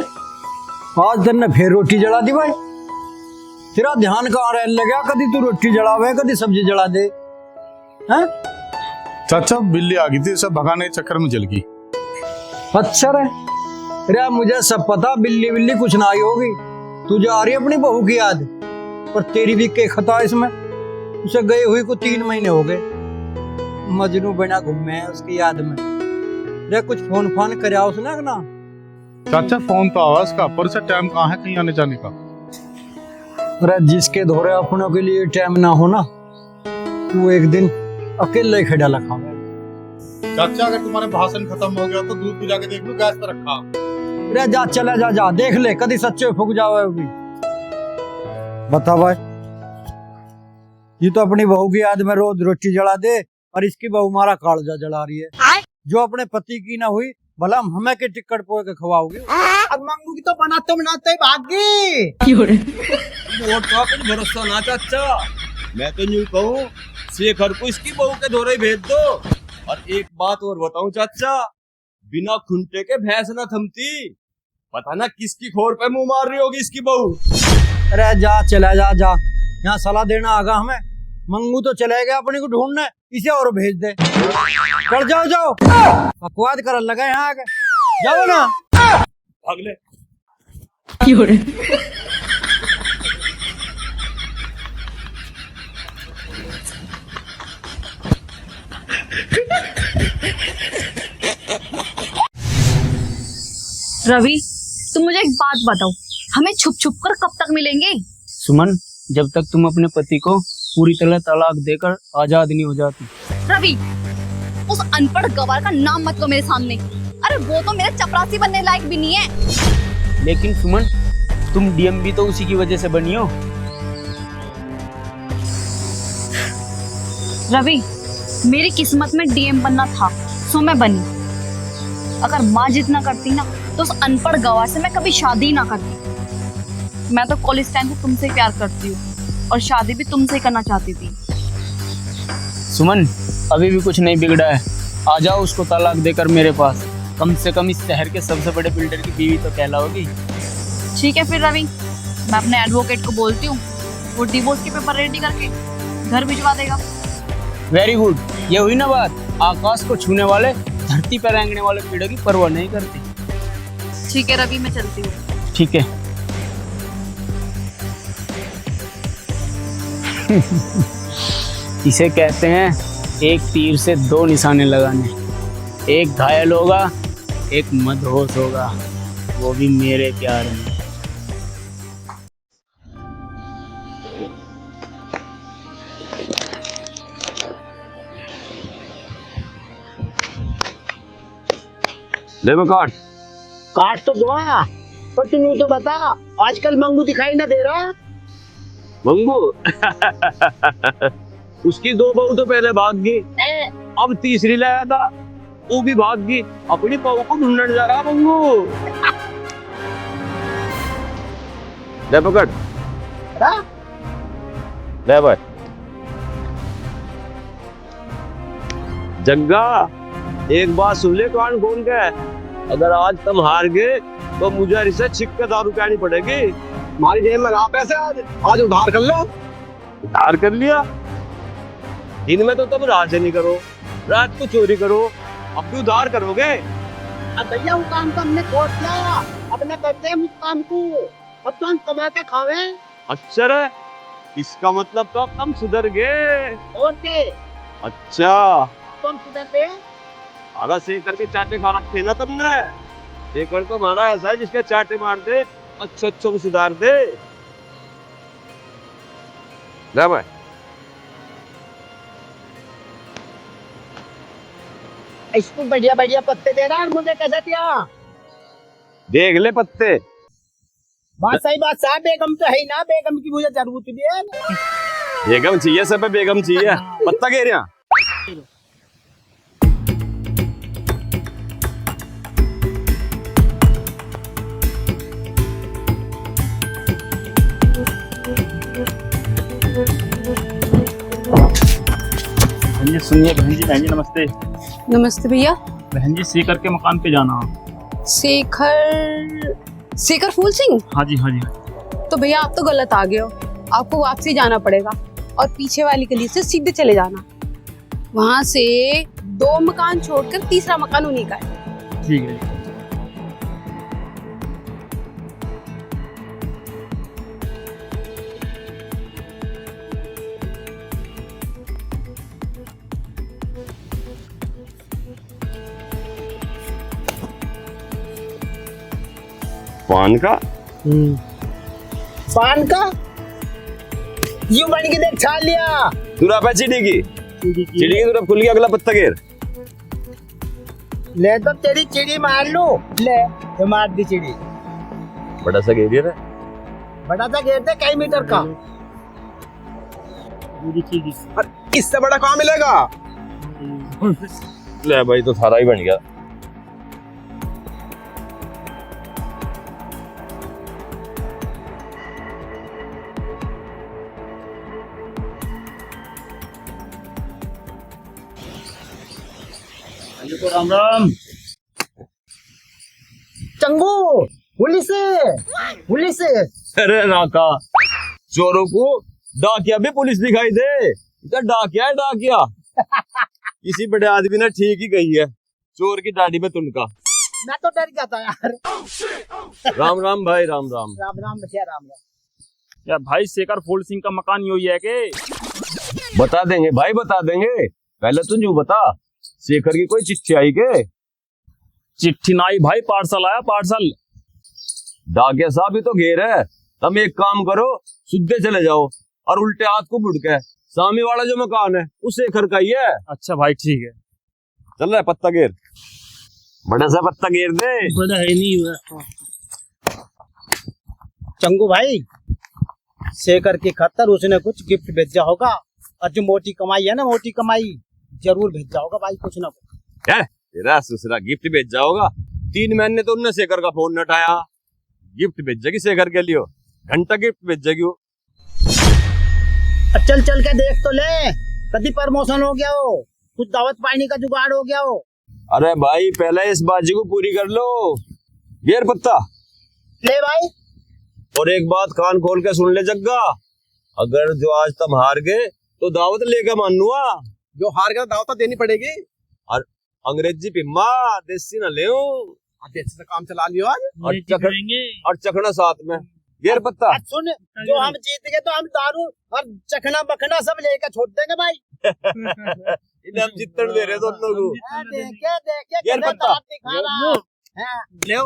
आज दिन ने फिर रोटी जला दी भाई। तेरा ध्यान कहाँ रह लगा, कदी तू रोटी जलावे कदी सब्जी जला दे हैं? चाचा बिल्ली आ गई थी, सब भगाने के चक्कर में जल गई। अच्छा रे, अरे मुझे सब पता, बिल्ली बिल्ली कुछ ना आई होगी। तू जा रही अपनी बहू की याद, पर तेरी भी के खता इसमें। उसे गए हुई को 3 महीने हो गए, मजनू बना घूमे हैं उसकी याद में। रे कुछ फोन फान करया उसने ना? चाचा फोन तो आवाज का, पर से टाइम कहाँ है कहीं आने जाने का। अरे जिसके धोरे अपनों के लिए टाइम ना हो ना, वो एक दिन अकेले खड़ा लखा। चाचा अगर तुम्हारे भाषण खत्म हो गया तो दूध भी जाके देख लो, गैस पे रखा। अरे जा चला जा जा देख ले, कदी सच्चे फूक जावे भी। बता भाई, ये तो अपनी बहू की याद में रोज रोटी जला दे, और इसकी बहू मारा कालजा जला रही है। जो अपने पति की ना हुई, भला हमें के टिकट पोए के खवाओगी। अब मंगू की तो बनाते बनाते ही भाग गई। वोट का कुछ भरोसा ना चाचा। मैं तो यूं कहूँ, शेखर को इसकी बहू के दौरे ही भेज दो। और एक बात और बताऊं चाचा, बिना खुंटे के भैंस ना थमती। पता ना किसकी खोर पे मुंह मार रही होगी इसकी बहू। अरे जा चला जा जा, यहाँ सलाह देना आगा हमें। मंगू तो चले गया अपनी को ढूंढने, इसे और भेज दे। कर जाओ जाओ, बकवाद कर लगा यहाँ आगे, जाओ ना। अगले रवि, तुम मुझे एक बात बताओ, हमें छुप छुप कर कब तक मिलेंगे? सुमन, जब तक तुम अपने पति को पूरी तरह तलाक देकर आजाद नहीं हो जाती। रवि, उस अनपढ़ गवार का नाम मत लो मेरे सामने। अरे वो तो मेरा चपरासी बनने लायक भी नहीं है। लेकिन सुमन, तुम डीएम भी तो उसी की वजह से बनी हो। रवि, मेरी किस्मत में डीएम बनना था, सो मैं बनी। अगर माँ जितना करती ना, तो उस अनपढ़ गवार से मैं कभी शादी ना करती। मैं तो कॉलेज टाइम से तुमसे प्यार करती हूँ, और शादी भी तुमसे करना चाहती थी। सुमन, अभी भी कुछ नहीं बिगड़ा है। आ जाओ उसको तलाक देकर मेरे पास। कम से कम इस शहर के सबसे बड़े बिल्डर की बीवी तो कहलाओगी। ठीक है फिर रवि, मैं अपने एडवोकेट को बोलती हूँ, वो डिवोर्स के पेपर रेडी करके घर भिजवा देगा। वेरी गुड, ये हुई ना बात। आकाश को छूने वाले धरती पर रेंगने वाले कीड़ों की परवाह नहीं करती। ठीक है रवि, मैं चलती हूँ। ठीक है। इसे कहते हैं एक तीर से 2 निशाने लगाने। एक घायल होगा, एक मदहोश होगा, वो भी मेरे प्यार में। देखो काट काट तो दो, पर तुम यूं तो बता, आजकल मंगू दिखाई ना दे रहा। मंगू उसकी 2 बहू तो पहले भाग गई, अब तीसरी लाया था, वो भी भाग गई। अपनी बहू को ढूंढने जा रहा मंगू। ले पकड़, ले भाई। जग्गा, एक बात सुन ले कान खोल के, अगर आज तुम हार गए तो मुझे इसे छिप के दारू पिलानी पड़ेगी। हमारी जेब में लगा पैसे, आज उधार कर लो। उधार कर लिया? दिन में तो तुम रात से नहीं करो, रात को चोरी करो, अब भी उधार करोगे? अब भैया वो काम तो हमने छोड़ दिया, अपने करते हैं उस काम को, अब तो हम कमा के खावे। अच्छा रे, इसका मतलब तो अब तुम सुधर गए। और के अच्छा, तुम सुधरते? अगर शेखर के चाटे खा रखे ना तुमने। शेखर तो हमारा ऐसा है जिसके चाटे मार दे, अच्छे को सुधार दे। ले भाई, इसको बढ़िया बढ़िया पत्ते दे रहा है, मुझे कैसे दिया? देख ले पत्ते। बात सही, बात साहब, बेगम तो है ही ना, बेगम की मुझे जरूरत भी है। बेगम चाहिए, सब पे बेगम चाहिए। पत्ता कह रहा सुनिए बहन जी, नमस्ते। नमस्ते भैया। बहन जी शेखर के मकान पे जाना। शेखर फूल सिंह? हाँ जी हाँ जी। तो भैया आप तो गलत आ गए हो, आपको वापसी जाना पड़ेगा और पीछे वाली गली से सीधे चले जाना। वहां से 2 मकान छोड़कर तीसरा मकान उन्हीं का है। ठीक है। पान का पान का यूं बन के देख छा लिया। तुरा पे चिड़ी की तुरा खुल गया अगला पत्ता घेर। ले तो तेरी चिड़ी मार लू। ले ये मार दी चिड़ी। बड़ा सा घेर है। बड़ा सा घेर दे कई मीटर का। इससे बड़ा कहाँ मिलेगा? ले भाई तो थारा ही बन गया। राम राम। चंगू पुलिस से। अरे नाका चोरों को डाकिया भी पुलिस दिखाई दे। इधर डाकिया है डाकिया। किसी बड़े आदमी ने ठीक ही कही है, चोर की दाढ़ी में तुनका। मैं तो डर गया था यार। राम राम भाई राम राम। राम राम भैया राम राम। या भाई शेखर फूल सिंह का मकान यही है के? बता देंगे भाई बता देंगे। पहले तुम यूं बता, शेखर की कोई चिट्ठी आई के? चिट्ठी ना आई भाई, पार्सल आया पार्सल। डाकिया साहब ही तो घेर है। तुम एक काम करो, सीधे चले जाओ और उल्टे हाथ को मुड़ के सामने वाला जो मकान है उस शेखर का ही है। अच्छा भाई ठीक है। चल रहा है पत्ता घेर। बड़ा सा पत्ता घेर दे। बड़ा है नहीं हुआ। चंगू भाई शेखर की खातर उसने कुछ गिफ्ट भेजा होगा, और जो मोटी कमाई है ना, मोटी कमाई जरूर भेजा होगा भाई कुछ ना कुछ। तेरा ससुरा गिफ्ट भेजा होगा। 3 महीने तो उनने शेखर का फोन न उठाया। गिफ्ट भेजेगी शेखर के लिए, घंटा गिफ्ट भेजेगी वो। चल चल के देख तो ले, कभी प्रमोशन हो गया हो, कुछ दावत पानी का जुगाड़ हो गया हो। अरे भाई पहले इस बाजी को पूरी कर लो। घेर पत्ता ले भाई। और एक बात कान खोल के सुन ले जग्गा, अगर जो आज तुम हार गए तो दावत लेकर मानूंगा। जो हार गया दावत देनी पड़ेगी। और अंग्रेजी पिम्मा देसी न ले देसी से काम चला लियो आज। और चखना साथ में। घेर पत्ता। सुन, जो हम जीत गए तो हम दारू और चखना बखना सब लेकर छोड़ देंगे भाई। इन्हें हम जीतने दे रहे दोनों को। देखे घेर पत्ता। दिखा रहा है। ले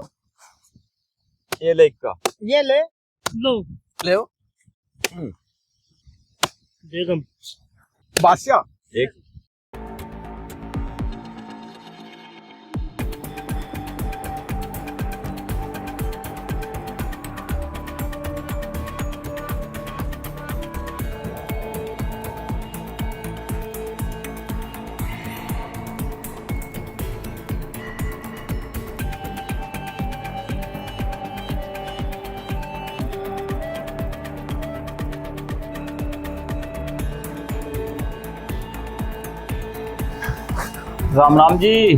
ये ले का। ये ले ले बेगम बादशाह। एक राम राम जी।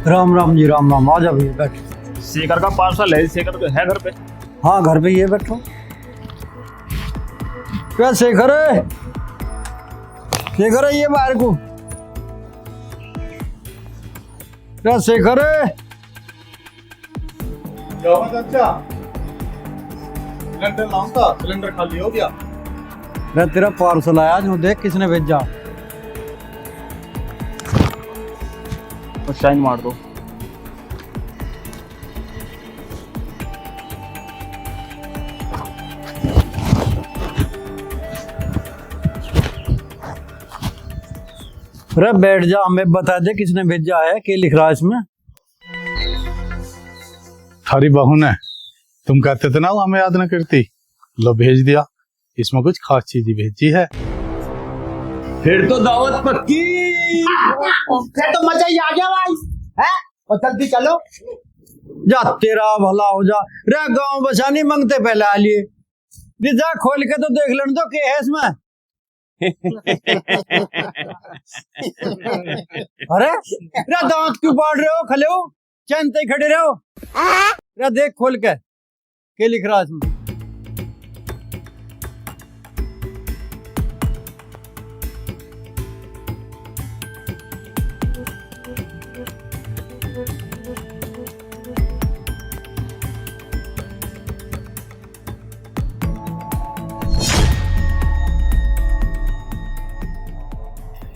राम राम जी राम राम। आ जा भैया बैठ। शेखर का पार्सल है, शेखर तो है घर पे। हाँ घर पे ही है, बैठो। क्या शेखर है? शेखर है ये बाहर को। क्या शेखर है? क्या हुआ चाचा? सिलेंडर लाऊंगा, सिलेंडर खाली हो गया। मैं तेरा पार्सल आया जो, देख किसने भेजा। तो साइन मार दो। अरे बैठ जा, हमें बता दे किसने भेजा है, क्या लिख रहा है इसमें? थारी बहू ने, तुम कहते थे ना वो हमें याद न करती, लो भेज दिया। इसमें कुछ खास चीज ही भेजी है। फिर तो दावत पक्की। फिर तो मजा ही आ गया भाई। है और जल्दी चलो। जा तेरा भला हो जा। रे गांव बचा नहीं मांगते पहले आ लिए। जा खोल के तो देख लेने दो क्या है इसमें। अरे दांत क्यों बाढ़ रहे हो? खले हो, चैन ते खड़े रहो। देख खोल के लिख रहा इसमें?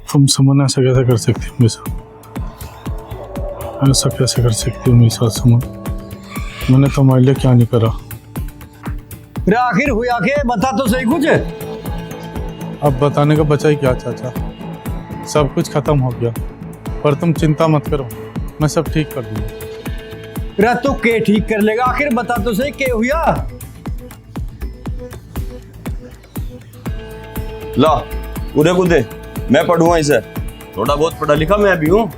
तुम सुमन ऐसा कैसे कर सकती हो मेरे साथ? ऐसा कैसे कर सकती हो मेरे साथ सुमन? मैंने तुम्हारे लिए क्या नहीं करा? अरे आखिर हुआ के बता तो सही कुछ। अब बताने का बचा ही क्या चाचा, सब कुछ खत्म हो गया। पर तुम चिंता मत करो, मैं सब ठीक कर दूंगा। अरे तो के ठीक कर लेगा? आखिर बता तो सही के हुआ? ला उरे को दे, मैं पढ़ूंगा इसे। थोड़ा बहुत पढ़ा लिखा मैं भी हूँ।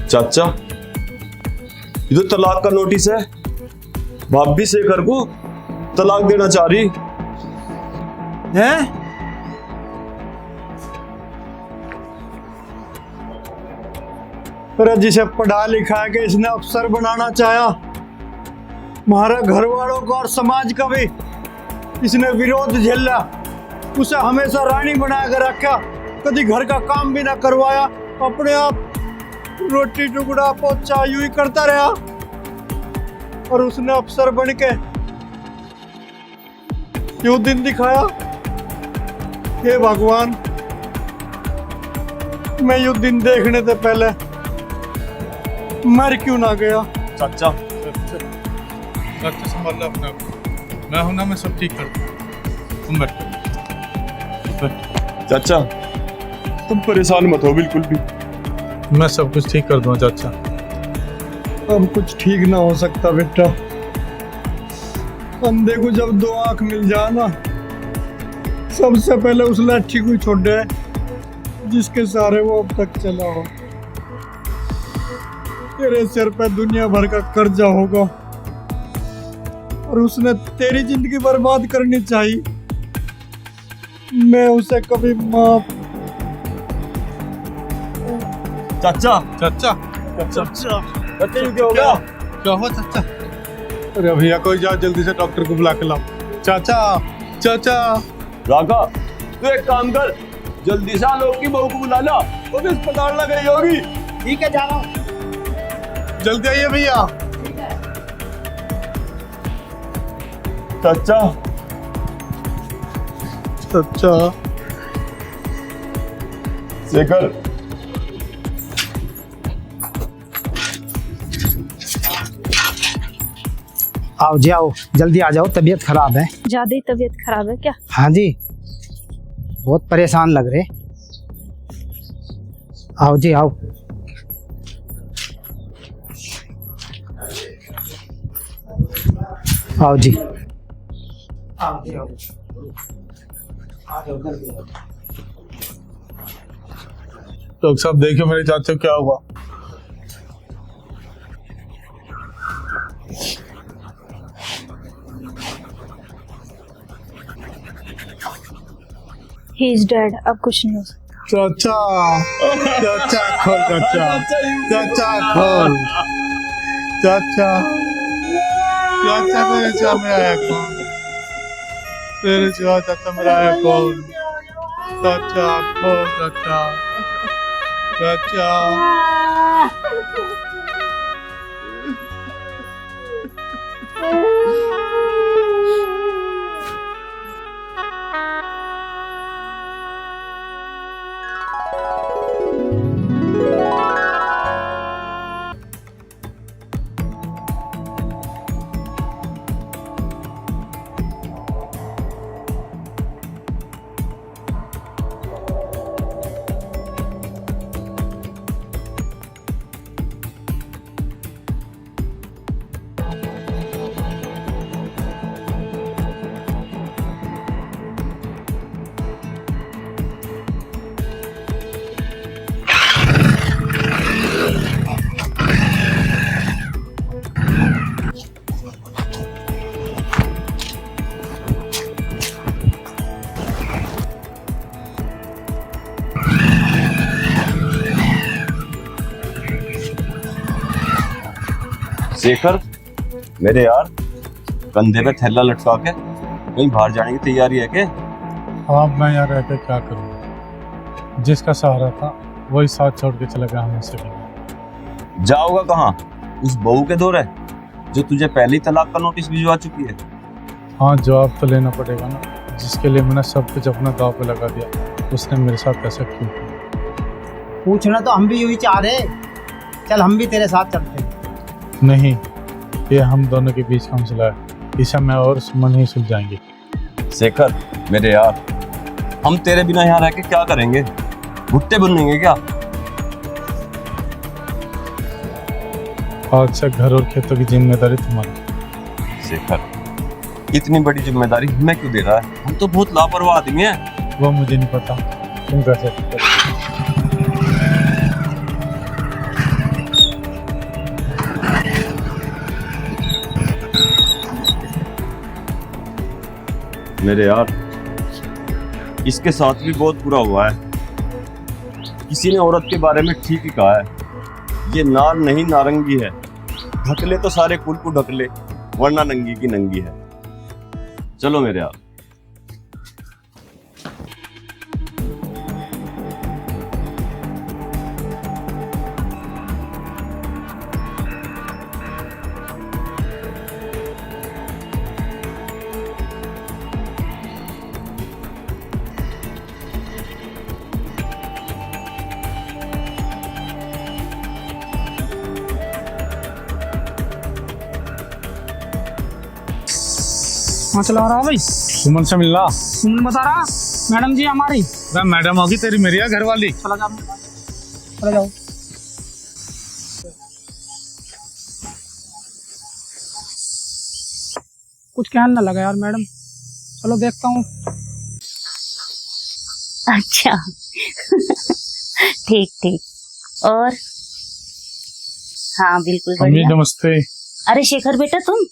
चाचा ये तो तलाक का नोटिस है। भाभी शेखर को तलाक देना चाह रही है। अरे जिसे पढ़ा लिखा है कि इसने अफसर बनाना चाहा, हमारे घर वालों का और समाज का भी इसने विरोध झेला। उसे हमेशा रानी बना कर रखा, कभी घर का काम भी ना करवाया, अपने आप रोटी टुकड़ा पोछा यूं ही करता रहा। और उसने अफसर बन के क्यों दिन दिखाया? हे भगवान, मैं यू दिन देखने से पहले मर क्यों ना गया? चाचा चाचा संभाल लो अपने आप को। मैं हूं ना, मैं सब ठीक कर दूंगा। तुम बैठो। चाचा तुम परेशान मत हो बिल्कुल भी। मैं सब कुछ ठीक कर दूंगा चाचा। अब कुछ ठीक ना हो सकता बेटा। अंधे को जब दो आंख मिल जाए ना, सबसे पहले उस लाठी को छोड़े जिसके सहारे वो अब तक चला हो। तेरे सिर पे दुनिया भर का कर्जा होगा और उसने तेरी जिंदगी बर्बाद करनी चाहिए। मैं उसे कभी माफ। चाचा चाचा चाचा क्या होगा? क्या हुआ चाचा? अरे भैया कोई जाओ, जल्दी से डॉक्टर को बुला के लाओ। चाचा चाचा। राका तू एक काम कर, जल्दी से आलोक की बहू को बुला ला, वो भी अस्पताल लग गई होगी। ठीक है, जा रहा हूँ। जल्दी आइए भैया। चाचा चाचा शेखर आओ जी, आओ जल्दी आ जाओ, तबीयत खराब है। ज्यादा ही तबीयत खराब है क्या? हाँ जी, बहुत परेशान लग रहे। आओ जी आओ। आओ जी, आओ जी आओ। डॉक्टर साहब देखिए मेरे चाचा को क्या हुआ। ही इज डेड, अब कुछ नहीं हो सकता। चाचा चाचा खोल, चाचा चाचा खोल, चाचा चाचा तेरे चाचा में आया कौन? तेरे चाचा में आया कौन? चाचा खोल, चाचा चाचा। शेखर मेरे यार, कंधे पे थैला लटका के कहीं बाहर जाने की तैयारी है क्या? हाँ, मैं यहाँ रह के क्या करूँगा? जिसका सहारा था वही साथ छोड़ के चला गया हमसे भी। जाओगा कहाँ? उस बहू के दौरे जो तुझे पहले ही तलाक का नोटिस भिजवा चुकी है। हाँ, जवाब तो लेना पड़ेगा ना। जिसके लिए मैंने सब कुछ अपना दांव पे लगा दिया, उसने मेरे साथ ऐसा क्यों किया? पूछना तो हम भी यूं ही चाह रहे। चल हम भी तेरे साथ चलते हैं। नहीं, ये हम दोनों के बीच का मसला है। इसे मैं और सुमन ही सुलझाएंगे। शेखर मेरे यार, हम तेरे बिना यहाँ रह के क्या करेंगे? भुट्टे बनेंगे क्या? आज से घर और खेतों की जिम्मेदारी तुम्हारी। शेखर, इतनी बड़ी जिम्मेदारी हमें क्यों दे रहा है? हम तो बहुत लापरवाह आदमी हैं। वो मुझे नहीं पता, तुम कैसे करोगे? मेरे यार, इसके साथ भी बहुत बुरा हुआ है। किसी ने औरत के बारे में ठीक ही कहा है, ये नार नहीं नारंगी है। ढकले तो सारे कुल को ढकले, वरना नंगी की नंगी है। चलो मेरे यार। हाँ चला रहा भाई। सुमन से मिलना। सुमन बता रहा मैडम जी हमारी। मैडम होगी तेरी, मेरी या घर वाली? चला जाओ, चला जाओ। कुछ कहने ना लगा यार मैडम। चलो देखता हूँ। अच्छा ठीक ठीक। और हाँ बिल्कुल अम्मी बढ़िया। नमस्ते। अरे शेखर बेटा, तुम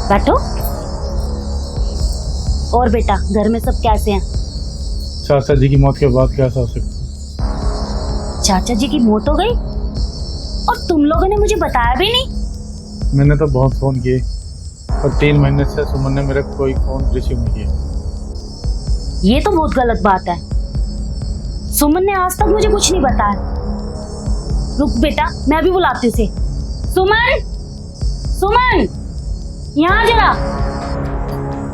बैठो। और बेटा, घर में सब कैसे हैं? चाचा जी की मौत के बाद कैसा हो सकता? चाचा जी की मौत हो गई और तुम लोगों ने मुझे बताया भी नहीं। मैंने तो बहुत फोन किए, पर 3 महीने से सुमन ने मेरा कोई फोन रिसीव नहीं किया। ये तो बहुत गलत बात है। सुमन ने आज तक मुझे कुछ नहीं बताया। रुक बेटा, मैं भी बुलाती हूँ उसे। सुमन, सुमन, यहाँ जरा।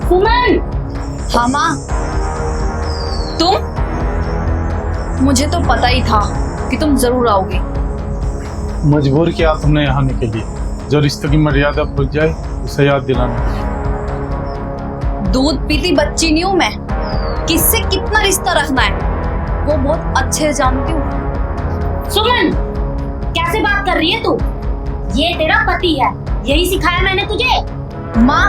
सुमन। हाँ माँ। तुम? मुझे तो पता ही था कि तुम जरूर आओगे। मजबूर किया तुमने यहाँ आने के लिए। जो रिश्तों की मर्यादा भूल जाए उसे याद दिलाने के लिए। दूध पीती बच्ची नहीं हूँ मैं। किससे कितना रिश्ता रखना है वो बहुत अच्छे से जानती हूँ। सुमन, कैसे बात कर रही है तू? ये तेरा पति है, यही सिखाया मैंने तुझे। माँ,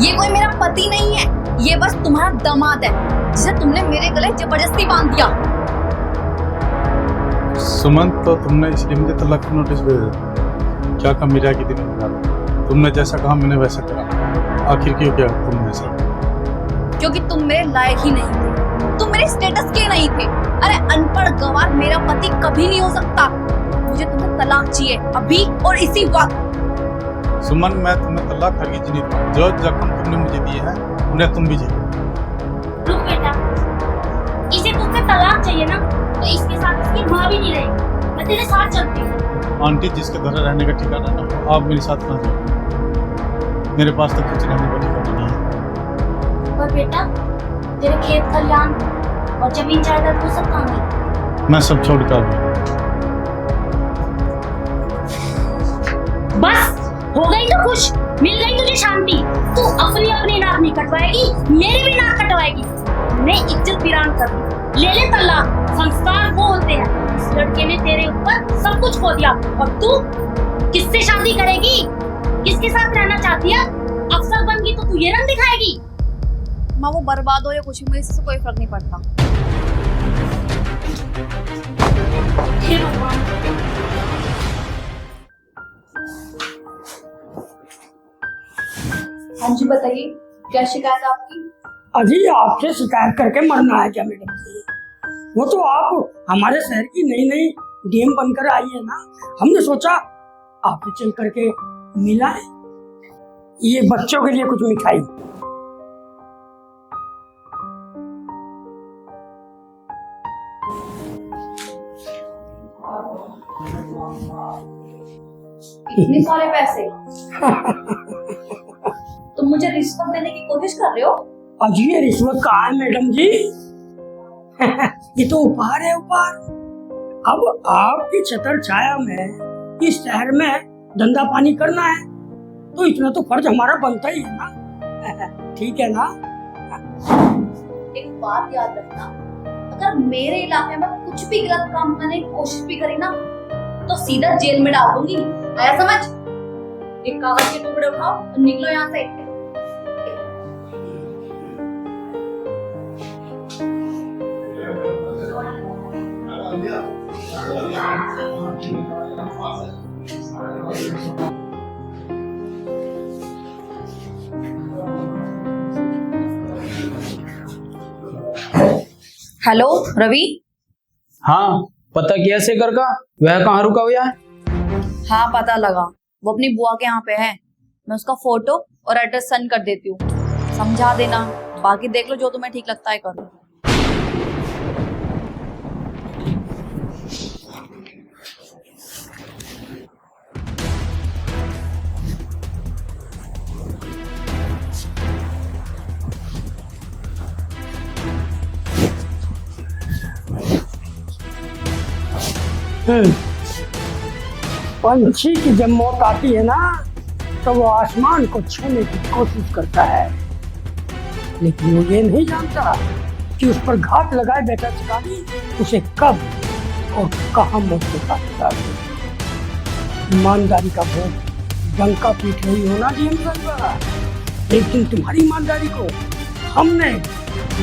ये कोई मेरा पति नहीं है, ये बस तुम्हारा दामाद है जिसे तुमने मेरे गले जबरदस्ती बांध दिया। सुमन, तो तुमने इसलिए मुझे तलाक का नोटिस भेजा? क्या कमी रह गई थी मेरे? तुमने जैसा कहा मैंने वैसा करा। आखिर क्यों किया तुमने ऐसा? क्योंकि तुम मेरे लायक ही नहीं थे, तुम मेरे स्टेटस के नहीं थे। अरे अनपढ़ गंवार मेरा पति कभी नहीं हो सकता। मुझे तुम्हें तलाक चाहिए, अभी और इसी वक्त। सुमन, मैं तुम्हें तलाक हरगिज नहीं दूंगा। जो जख्म तुमने मुझे दिए हैं उन्हें तुम भी झेलो। रुक बेटा, इसे तुझसे तलाक चाहिए ना, तो इसके साथ इसकी माँ भी नहीं रहेगी। मैं तेरे साथ चलती हूँ। आंटी, जिसके घर रहने का ठिकाना ना हो, आप मेरे साथ ना जाओ। मेरे पास तो कुछ रहने का ठिकाना नहीं है। पर बेटा, तेरे खेत खलियान और जमीन जायदाद वो सब कहाँ गई? मैं सब छोड़ कर दूँ। बस हो गई तो खुश, मिल गई तुझे शांति। तू अपनी नाक नहीं कटवाएगी, मेरी भी नाक कटवाएगी। मैं इज्जत वीरान कर दूं। ले ले तलाक। संस्कार वो होते हैं। इस लड़के ने तेरे ऊपर सब कुछ खो दिया और तू किससे शादी करेगी? किसके साथ रहना चाहती है? अफसर बन गई तो तू ये रंग दिखाएगी? माँ, वो बर्बाद हो या कुछ भी, मुझे इससे कोई फर्क नहीं पड़ता। हे भगवान। हाँ जी बताइए, क्या शिकायत है आपकी? अजी, आपसे शिकायत करके मरना है क्या मैडम? वो तो आप हमारे शहर की नई नई डीएम बनकर आई है ना, हमने सोचा आपसे चल करके मिला है? ये बच्चों के लिए कुछ मिठाई। इतने सारे पैसे तुम मुझे रिश्वत देने की कोशिश कर रहे हो? अजी ये रिश्वत कहाँ है मैडम जी? ये तो उपहार है, उपहार। अब आपकी छतर छाया में इस शहर में धंधा पानी करना है तो इतना तो फर्ज हमारा बनता ही है ना। ठीक है ना? एक बात याद रखना, अगर मेरे इलाके में कुछ भी गलत काम करने की कोशिश भी करी ना तो सीधा जेल में डाल दूंगी। आया समझ? एक कागज के टुकड़े उठाओ और निकलो यहाँ से। हेलो रवि। हाँ, पता किया शेखर का? वह कहाँ रुका हुआ है? हाँ पता लगा, वो अपनी बुआ के यहाँ पे है। मैं उसका फोटो और एड्रेस सेंड कर देती हूँ, समझा देना। बाकी देख लो, जो तुम्हें ठीक लगता है करो। पंछी की जब मौत आती है ना तो वो आसमान को छूने की कोशिश करता है, लेकिन वो ये नहीं जानता कि उस पर घात लगाए बैठा शिकारी उसे कब और कहां मौत के साथ उतार दे। ईमानदारी का भोग डंका पीट रही हो ना जी हम साहिबा, लेकिन तुम्हारी ईमानदारी को हमने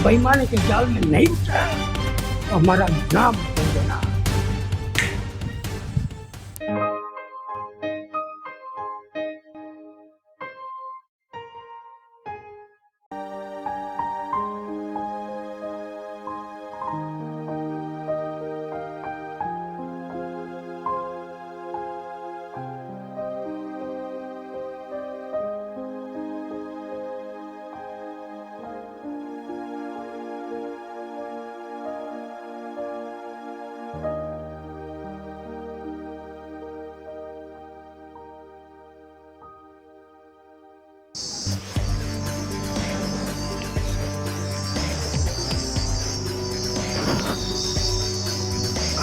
बेईमानी के जाल में नहीं उठाया तो हमारा नाम बोल देना।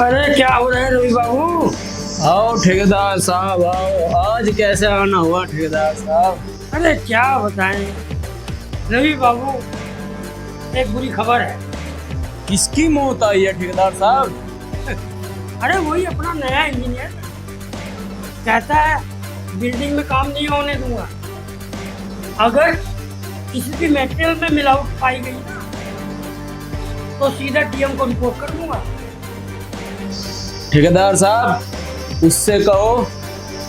अरे क्या हो रहा है रवि बाबू? आओ ठेकेदार साहब आओ, आज कैसे आना हुआ ठेकेदार साहब? अरे क्या बताएं रवि बाबू, एक बुरी खबर है। किसकी मौत आई है ठेकेदार साहब? अरे वही अपना नया इंजीनियर कहता है बिल्डिंग में काम नहीं होने दूंगा। अगर किसी भी मटेरियल में मिलावट पाई गई ना तो सीधा डीएम को रिपोर्ट कर दूंगा। ठेकेदार साहब उससे कहो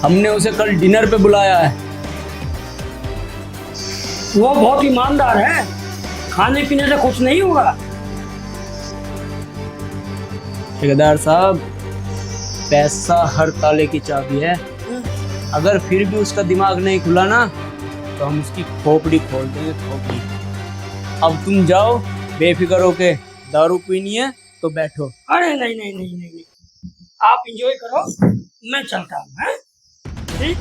हमने उसे कल डिनर पे बुलाया है। वो बहुत ईमानदार है, खाने पीने से कुछ नहीं होगा। ठेकेदार साहब पैसा हर ताले की चाबी है, अगर फिर भी उसका दिमाग नहीं खुला ना तो हम उसकी खोपड़ी खोल देंगे, खोपड़ी। अब तुम जाओ बेफिक्र होके, दारू पीनी है तो बैठो। अरे नहीं नहीं नहीं नहीं, नहीं। आप एंजॉय करो, मैं चलता हूँ। हैं? ठीक।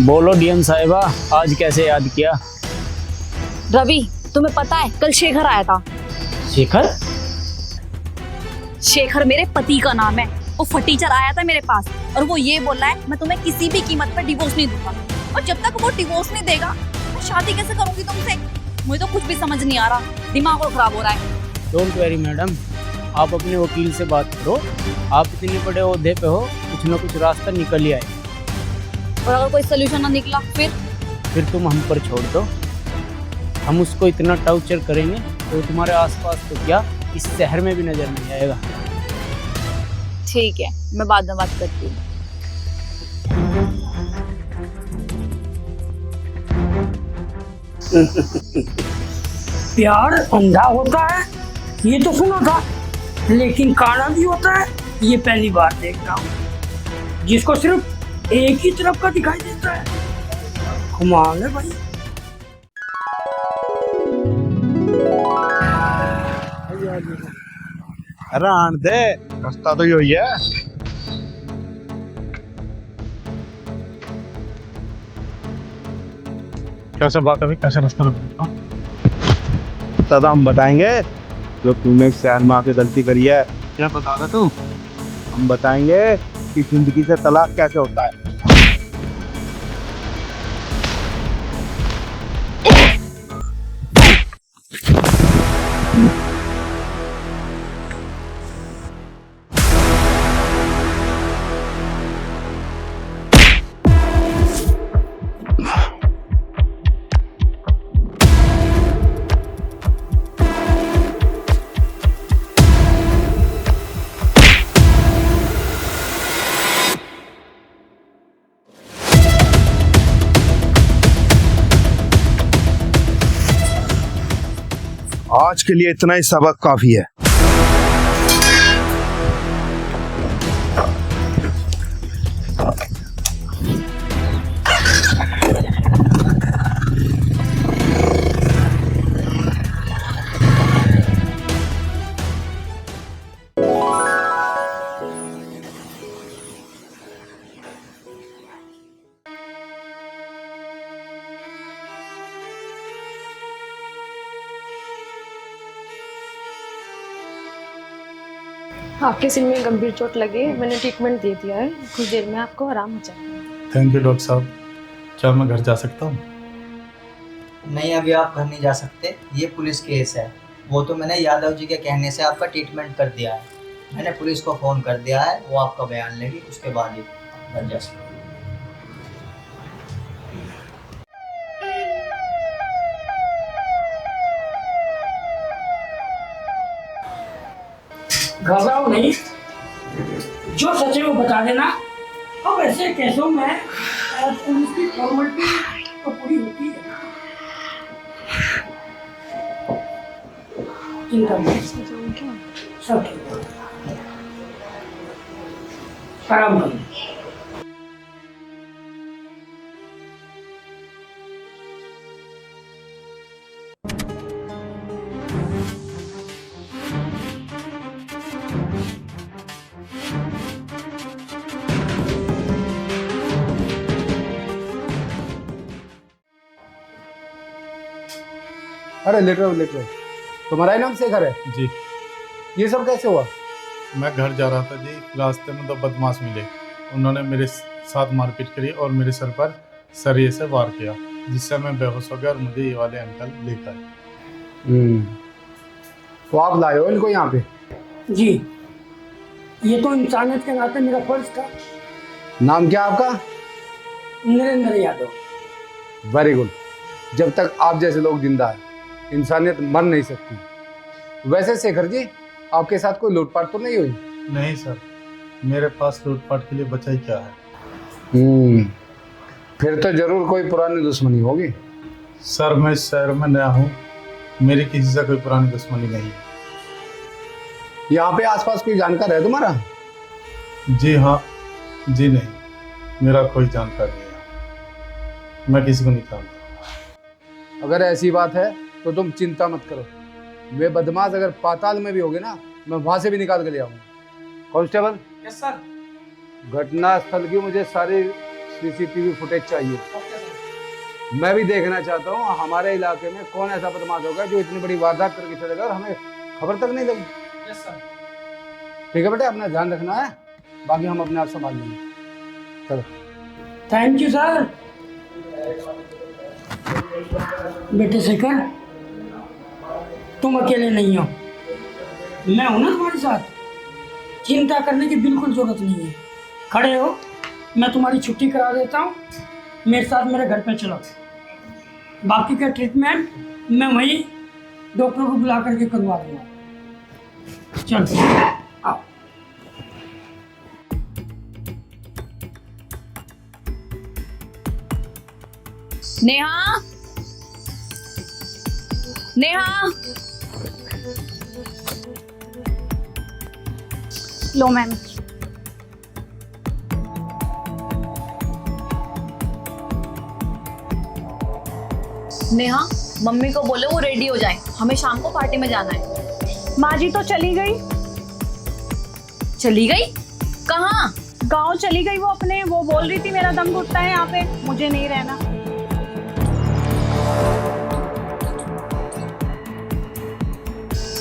बोलो डीएम साहिबा, आज कैसे याद किया? रवि तुम्हें पता है कल शेखर आया था। शेखर? शेखर मेरे पति का नाम है। वो फटीचर आया था मेरे पास और वो ये बोल रहा है मैं तुम्हें किसी भी कीमत पर डिवोर्स नहीं दूंगा, और जब तक वो डिवोर्स नहीं देगा मैं शादी कैसे करूंगी तुमसे? मुझे तो कुछ भी समझ नहीं आ रहा, दिमाग और खराब हो रहा है। डोंट वेरी मैडम, आप अपने वकील से बात करो। आप इतने बड़े ओहदे पे हो, कुछ ना कुछ रास्ता निकल ही आए। और अगर कोई सोल्यूशन ना निकला फिर तुम हम पर छोड़ दो। हम उसको इतना टॉर्चर करेंगे तो तुम्हारे आसपास तो क्या इस शहर में भी नजर नहीं आएगा। ठीक है, मैं बाद में बात करती हूँ। प्यार अंधा होता है ये तो सुना था, लेकिन काला भी होता है ये पहली बार देख रहा हूँ। जिसको सिर्फ एक ही तरफ का दिखाई देता है, कमाल है भाई। अरे आन दे, रास्ता तो यही है। कैसे बात अभी कैसे रास्ता तब हम बताएंगे जो तूने सैन माँ की गलती करी है। क्या बता रहा तू? हम बताएंगे कि जिंदगी से तलाक कैसे होता है। आज के लिए इतना ही सबक काफी है। आपके सिर में गंभीर चोट लगी है, मैंने ट्रीटमेंट दे दिया है, कुछ देर में आपको आराम हो जाएगा। थैंक यू डॉक्टर साहब। क्या मैं घर जा सकता हूँ? नहीं, अभी आप घर नहीं जा सकते, ये पुलिस केस है। वो तो मैंने यादव जी के कहने से आपका ट्रीटमेंट कर दिया है। मैंने पुलिस को फ़ोन कर दिया है, वो आपका बयान लेगी, उसके बाद ही घर जा सकते। घबराओ नहीं, जो सच है वो बता देना। अब ऐसे केसों में पुलिस की फॉर्मेलिटी तो पूरी होती है। चिंता नहीं, सब ठीक है। आराम करो। अरे लेट रहो। तुम्हारा ही नाम शेखर है? जी। ये सब कैसे हुआ? मैं घर जा रहा था जी, रास्ते में 2 बदमाश मिले। उन्होंने मेरे साथ मारपीट करी और मेरे सर पर सरिये से वार किया, जिससे मैं बेहोश हो गया और मुझे ये वाले अंकल लेकर आए। तो आप लाए हो इनको यहाँ पे? जी, ये तो इंसानियत के नाते मेरा फर्ज था। नाम क्या आपका? नरेंद्र यादव। Very good. जब तक आप जैसे लोग जिंदा है, इंसानियत मर नहीं सकती। वैसे शेखर जी, आपके साथ कोई लूटपाट तो नहीं हुई? नहीं सर, मेरे पास लूटपाट के लिए बचा ही क्या है। फिर तो जरूर कोई पुरानी दुश्मनी होगी। सर मैं इस शहर में नया हूँ, मेरी किसी से कोई पुरानी दुश्मनी नहीं है। यहाँ पे आसपास कोई जानकार है तुम्हारा? जी हाँ, जी नहीं, मेरा कोई जानकार नहीं है, मैं किसी को नहीं जानता। अगर ऐसी बात है तो तुम चिंता मत करो। वे बदमाश अगर पाताल में भी होगे ना, मैं वहां से भी निकाल के ले आऊंगा। कांस्टेबल। Yes sir. घटना स्थल की मुझे सारी सीसीटीवी फुटेज चाहिए। मैं भी देखना चाहता हूँ हमारे इलाके में कौन ऐसा बदमाश होगा जो इतनी बड़ी वारदात करके चलेगा और हमें खबर तक नहीं लगी। Yes sir. ठीक है बेटा, अपना ध्यान रखना है, बाकी हम अपने आप संभाल लेंगे। चलो। Thank you sir. बेटे शेखर, तुम अकेले नहीं हो, मैं हूं ना तुम्हारे साथ। चिंता करने की बिल्कुल जरूरत नहीं है। खड़े हो, मैं तुम्हारी छुट्टी करा देता हूँ, मेरे साथ मेरे घर पे चलो। बाकी का ट्रीटमेंट मैं वहीं डॉक्टर को बुला करके करवा दूंगा। चलो आओ। नेहा, नेहा, लो मैम। नेहा, मम्मी को बोले वो रेडी हो जाए, हमें शाम को पार्टी में जाना है। माँ जी तो चली गई। चली गई? कहाँ? गांव चली गई वो अपने। वो बोल रही थी मेरा दम घुटता है यहाँ पे, मुझे नहीं रहना।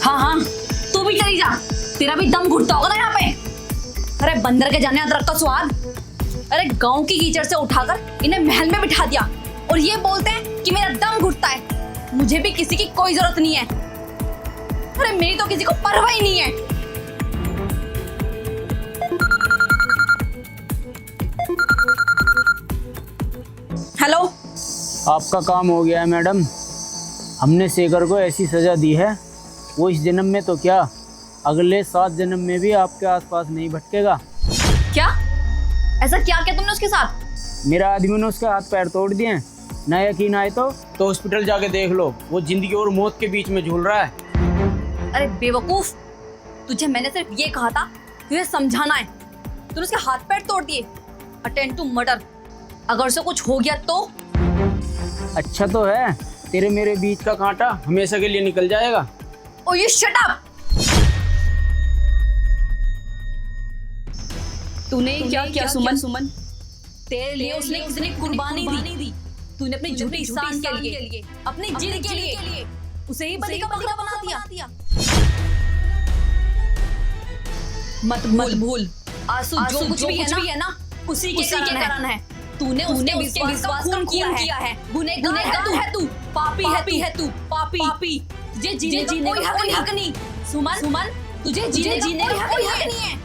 हाँ हाँ, तू भी चली जा, तेरा भी दम घुटता होगा ना यहाँ पे। अरे बंदर के जाने अदरक का स्वाद। अरे गांव की कीचड़ से उठाकर इन्हें महल में बिठा दिया और ये बोलते हैं कि मेरा दम घुटता है। मुझे भी किसी की कोई जरूरत नहीं है। अरे मेरी तो किसी को परवाह ही नहीं है। हेलो, आपका काम हो गया है मैडम। हमने शेखर को ऐसी सजा दी है, वो इस जन्म में तो क्या, अगले 7 जन्म में भी आपके आसपास नहीं भटकेगा। क्या ऐसा क्या किया तुमने उसके साथ? मेरा आदमी ने उसके हाथ पैर तोड़ दिए हैं। ना यकीन आए तो हॉस्पिटल जाके देख लो, वो जिंदगी और मौत के बीच में झूल रहा है। अरे बेवकूफ, तुझे मैंने सिर्फ ये कहा था, तुझे समझाना है। तूने उसके हाथ पैर तोड़ दिए। Attempt to murder. अगर उसे कुछ हो गया तो? अच्छा तो है, तेरे मेरे बीच का कांटा हमेशा के लिए निकल जाएगा। ओ यू शट अप। तूने क्या किया सुमन? तेरे लिए उसने कितनी कुर्बानी दी। तूने अपनी झूठी सांस के लिए, अपनी जिद के लिए उसे ही बलि का बकरा बना दिया। मत भूल, आंसू जो कुछ भी है ना, उसी के कारण है। तूने उसके विश्वास का खून किया है। गुनहगार है तू, पापी है तू, पापी। तुझे जीने का कोई हक नहीं। सुमन, तुझे जीने का कोई हक नहीं है।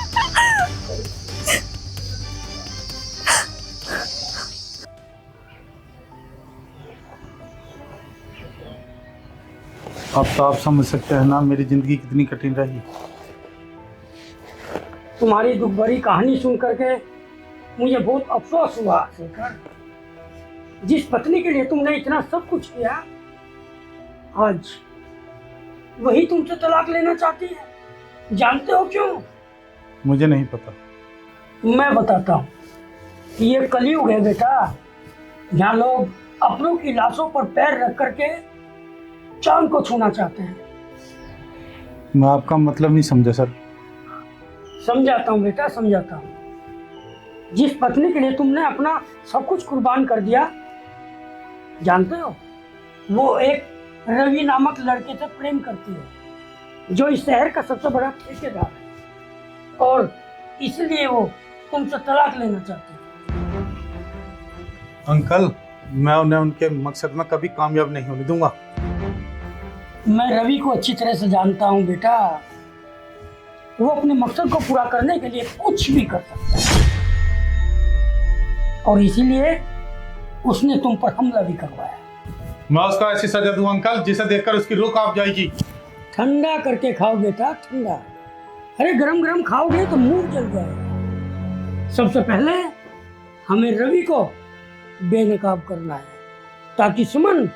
अब तो आप समझ सकते हैं ना मेरी ज़िंदगी कितनी कठिन रही। तुम्हारी दुख भरी कहानी सुन करके मुझे बहुत अफसोस हुआ शेखर। जिस पत्नी के लिए तुमने इतना सब कुछ किया, आज वही तुमसे तलाक लेना चाहती है। जानते हो क्यों? मुझे नहीं पता। मैं बताता हूँ। ये कलयुग है बेटा, जहाँ लोग अपनों की लाशों पर पैर रख करके चांद को छूना चाहते हैं। मैं आपका मतलब नहीं समझा सर। समझाता हूँ बेटा, समझाता हूँ। जिस पत्नी के लिए तुमने अपना सब कुछ कुर्बान कर दिया, जानते हो, वो एक रवि नामक लड़के से प्रेम करती है, जो इस शहर का सबसे बड़ा ठेकेदार है, और इसलिए वो तुमसे तलाक लेना चाहती है। अंकल, मैं उन्हें उनके मकसद में कभी कामयाब नहीं होने दूंगा। मैं रवि को अच्छी तरह से जानता हूँ बेटा। वो अपने मकसद को पूरा करने के लिए कुछ भी कर सकता है, और इसीलिए उसने तुम पर हमला भी करवाया। मैं उसको ऐसी सजा दूं अंकल जिसे देखकर उसकी रूह कांप जाएगी। ठंडा करके खाओ बेटा, ठंडा। अरे गरम गरम खाओगे तो मुंह जल जाएगा। सबसे पहले हमें रवि को बेनकाब करना है, ताकि सुमन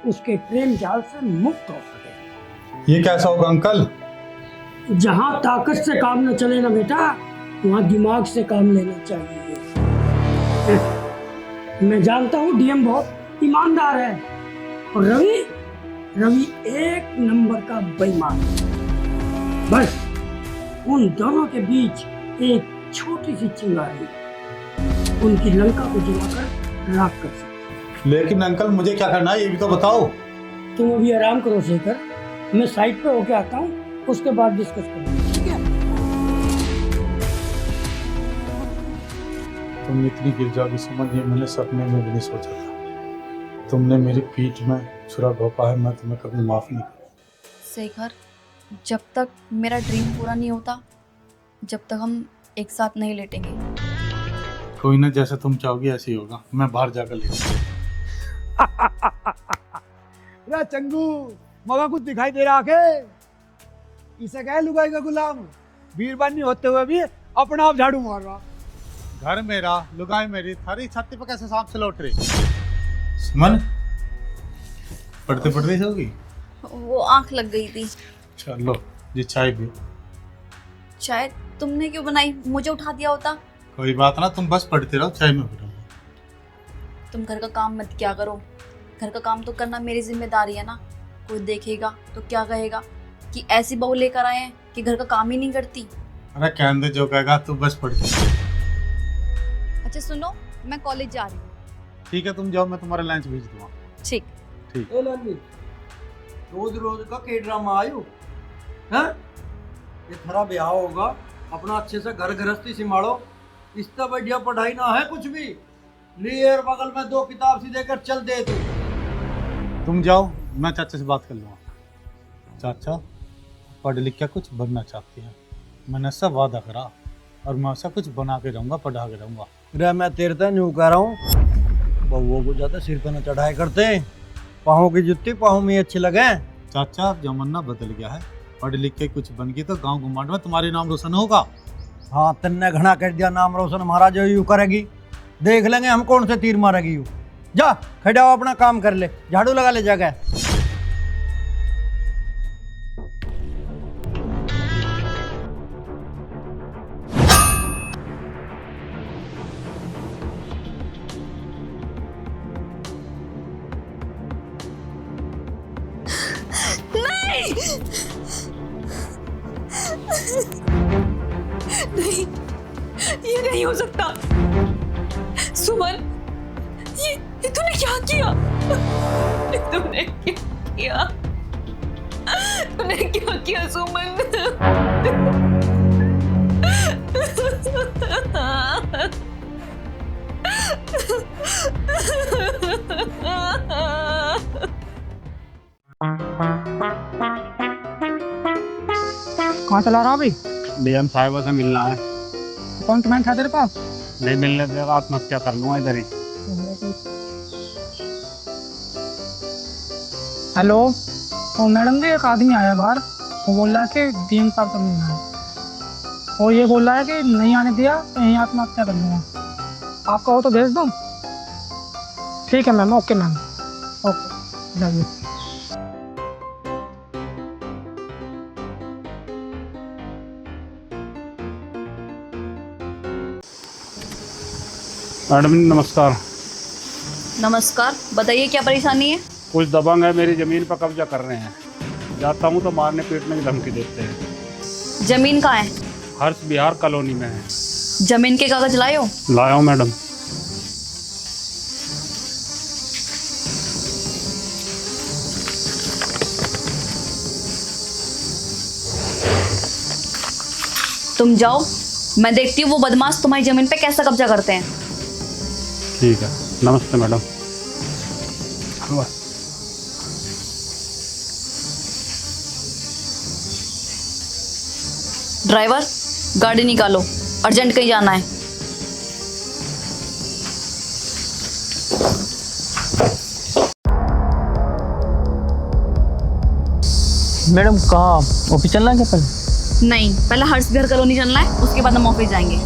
उसके प्रेम जाल से मुक्त हो सके। ये कैसा होगा अंकल? जहाँ ताकत से काम न चले ना बेटा, वहाँ दिमाग से काम लेना चाहिए। मैं जानता हूँ डीएम बहुत ईमानदार है, और रवि एक नंबर का बेईमान है। बस उन दोनों के बीच एक छोटी सी चिंगारी उनकी लंका को जलाकर राख कर सकती। लेकिन अंकल मुझे क्या करना है ये भी तो बताओ। तुम अभी आराम करो शेखर, मैं साइड पे होके आता हूँ, उसके बाद डिस्कस करेंगे, ठीक है? तुम इतनी गिर जाओगी समझ, ये मैंने सपने में भी नहीं सोचा था। तुमने मेरी पीठ में छुरा घोंपा है, मैं तुम्हें कभी माफ नहीं करूंगा। शेखर, जब तक मेरा ड्रीम पूरा नहीं होता, जब तक हम एक साथ नहीं लेटेंगे। कोई ना, जैसे तुम चाहोगी ऐसे ही होगा। मैं बाहर जाकर लेता। अरे चंगू, मगा कुछ दिखाई दे रहा है? इसे कहे लुगाई का गुलाम, वीरबानी होते हुए भी अपना आप झाड़ू मार रहा। घर मेरा, लुगाई मेरी, थारी छाती पे कैसे सांप से लौट रही? सुमन, पढ़ते पढ़ते होगी? वो आंख लग गई थी। चलो जी चाय भी। शायद तुमने क्यों बनाई, मुझे उठा दिया होता। कोई बात ना, तुम बस पढ़ते रहो, चाय में पढ़ो। तुम घर का काम मत क्या करो, घर का काम तो करना मेरी जिम्मेदारी है ना। कोई देखेगा तो क्या कहेगा कि ऐसी बहू लेकर आए हैं कि घर का काम ही नहीं करती। अरे कहने दे, जो कहेगा तू बस पढ़ के। अच्छा सुनो, मैं कॉलेज जा रही हूँ। ठीक है तुम जाओ, मैं तुम्हारा लंच भेज दूंगा। ठीक। ठीक। ए लाली, रोज रोज का के ड्रामा आयु हैं? ये थारा ब्याह होगा, अपना अच्छे से घर गृहस्थी संभालो। इससे बढ़िया पढ़ाई ना है कुछ भी। लिए बगल में 2 किताब सी देकर चल दे तुम जाओ, मैं चाचा से बात कर लूँगा। चाचा पढ़ लिख के कुछ बनना चाहती है, मैंने सब वादा करा और मैं उसे कुछ बना के रहूँगा, पढ़ा के रहूँगा। रे मैं तेरे से न्यू कह रहा हूँ, बहुओं को ज्यादा सिर पे न चढ़ाए करते। पाँव की जुत्ती पाँव में अच्छी लगे। चाचा अब जमाना बदल गया है, पढ़ लिख के कुछ बन गई तो गांव गुमांड में तुम्हारे नाम रोशन होगा। हाँ तन्ने घना कर दिया नाम रोशन, महाराज यू करेगी। देख लेंगे हम कौन से तीर मारेगी यू। जा खड़ा हो, अपना काम कर ले, झाड़ू लगा ले जगह। नहीं, ये नहीं हो सकता। सुमन, ये तूने क्या किया? तूने क्या किया? तूने क्या किया सुमन? कहाँ चला रहा भाई? डीएम साहिबा से मिलना है। अपॉइंटमेंट है तेरे पास? नहीं मिलने देगा, आत्महत्या कर लूँगा इधर ही। हेलो, तो मैडम जी एक आदमी आया बाहर, वो बोल रहा है कि डीएम साहब से मिलना है। और ये बोल रहा है कि नहीं आने दिया तो यहीं आत्महत्या कर लूँगा। आप कहो तो भेज दूँ? ठीक है मैम, ओके मैम, ओके जाइए। मैडम नमस्कार। नमस्कार, बताइए क्या परेशानी है? कुछ दबंग है मेरी ज़मीन पर कब्जा कर रहे हैं, जाता हूँ तो मारने पीटने की धमकी देते हैं। जमीन कहाँ है? हर्ष बिहार कॉलोनी में है। जमीन के कागज लाए हो? लाया हूँ मैडम। तुम जाओ, मैं देखती हूँ वो बदमाश तुम्हारी जमीन पे कैसा कब्जा करते हैं। ठीक है, नमस्ते मैडम। ड्राइवर, गाड़ी निकालो, अर्जेंट कहीं जाना है। मैडम कहाँ ऑफिस चलना है क्या पहले? नहीं, पहले हर्ष बिहार कॉलोनी चलना है, उसके बाद हम ऑफिस जाएंगे।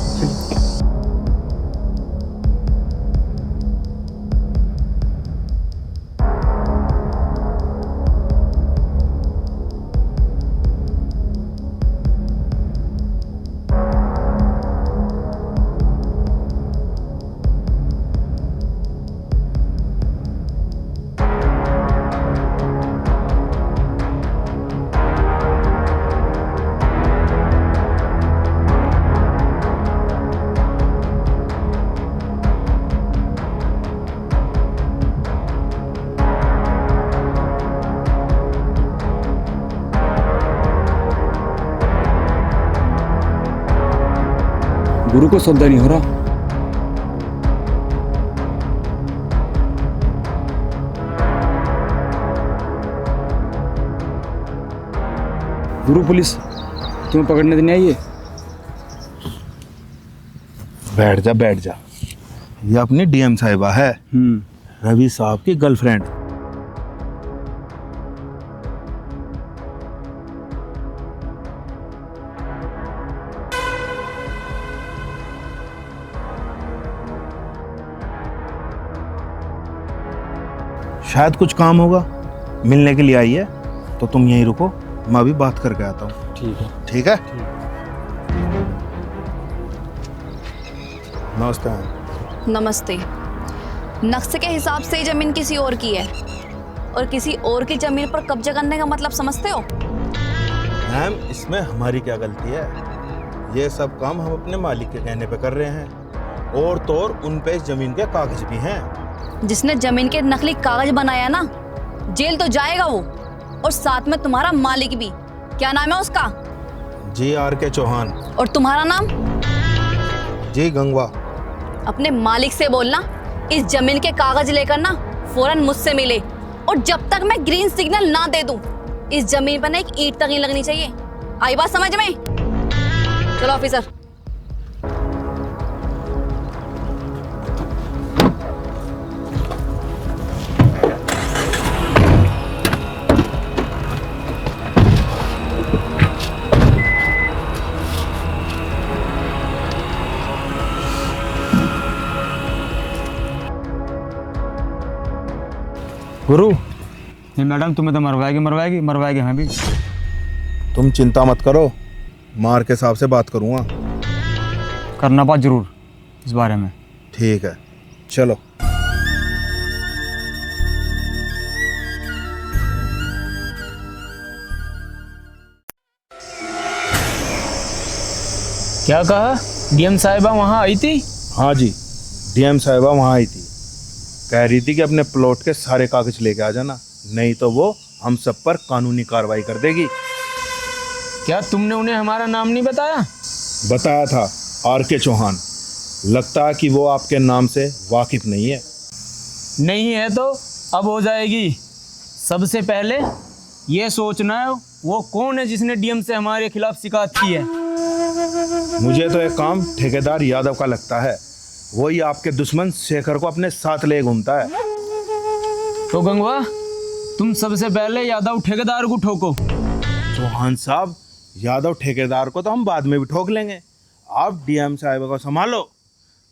गुरु को सौदा नहीं हो रहा। गुरु पुलिस तुम्हें पकड़ने देने आई है। बैठ जा बैठ जा, ये अपनी डीएम साहिबा है, रवि साहब की गर्लफ्रेंड। शायद कुछ काम होगा, मिलने के लिए आई है। तो तुम यहीं रुको, मैं अभी बात करके आता हूँ। ठीक है। ठीक है? नमस्ते मैम। नमस्ते। नक्शे के हिसाब से जमीन किसी और की है और किसी और की जमीन पर कब्जा करने का मतलब समझते हो? मैम, इसमें हमारी क्या गलती है? ये सब काम हम अपने मालिक के कहने पे कर रहे हैं, और तो और उन पे इस जमीन के कागज भी हैं। जिसने जमीन के नकली कागज बनाया ना, जेल तो जाएगा वो, और साथ में तुम्हारा मालिक भी। क्या नाम है उसका? JRK चौहान। और तुम्हारा नाम? जी गंगवा। अपने मालिक से बोलना इस जमीन के कागज लेकर ना फौरन मुझसे मिले, और जब तक मैं ग्रीन सिग्नल ना दे दूं, इस जमीन पर ना एक ईंट तक नहीं लगनी चाहिए। आई बात समझ में? चलो ऑफिसर। गुरु, ये मैडम तुम्हें तो मरवाएगी हमें भी। तुम चिंता मत करो, मार के साहब से बात करूँगा। करना बात जरूर इस बारे में। ठीक है, चलो। क्या कहा? DM साहिबा वहाँ आई थी? हाँ जी, DM साहिबा वहाँ आई थी। कह रही थी कि अपने प्लॉट के सारे कागज लेके आ जाना, नहीं तो वो हम सब पर कानूनी कार्रवाई कर देगी। क्या तुमने उन्हें हमारा नाम नहीं बताया? बताया था, RK चौहान। लगता है कि वो आपके नाम से वाकिफ नहीं है। नहीं है तो अब हो जाएगी। सबसे पहले ये सोचना है वो कौन है जिसने DM से हमारे खिलाफ शिकायत की है। मुझे तो एक काम ठेकेदार यादव का लगता है, वही आपके दुश्मन शेखर को अपने साथ ले घूमता है। तो गंगवा, तुम सबसे पहले यादव ठेकेदार को ठोको। चौहान साहब, यादव ठेकेदार को तो हम बाद में भी ठोक लेंगे, आप DM साहिबा को संभालो।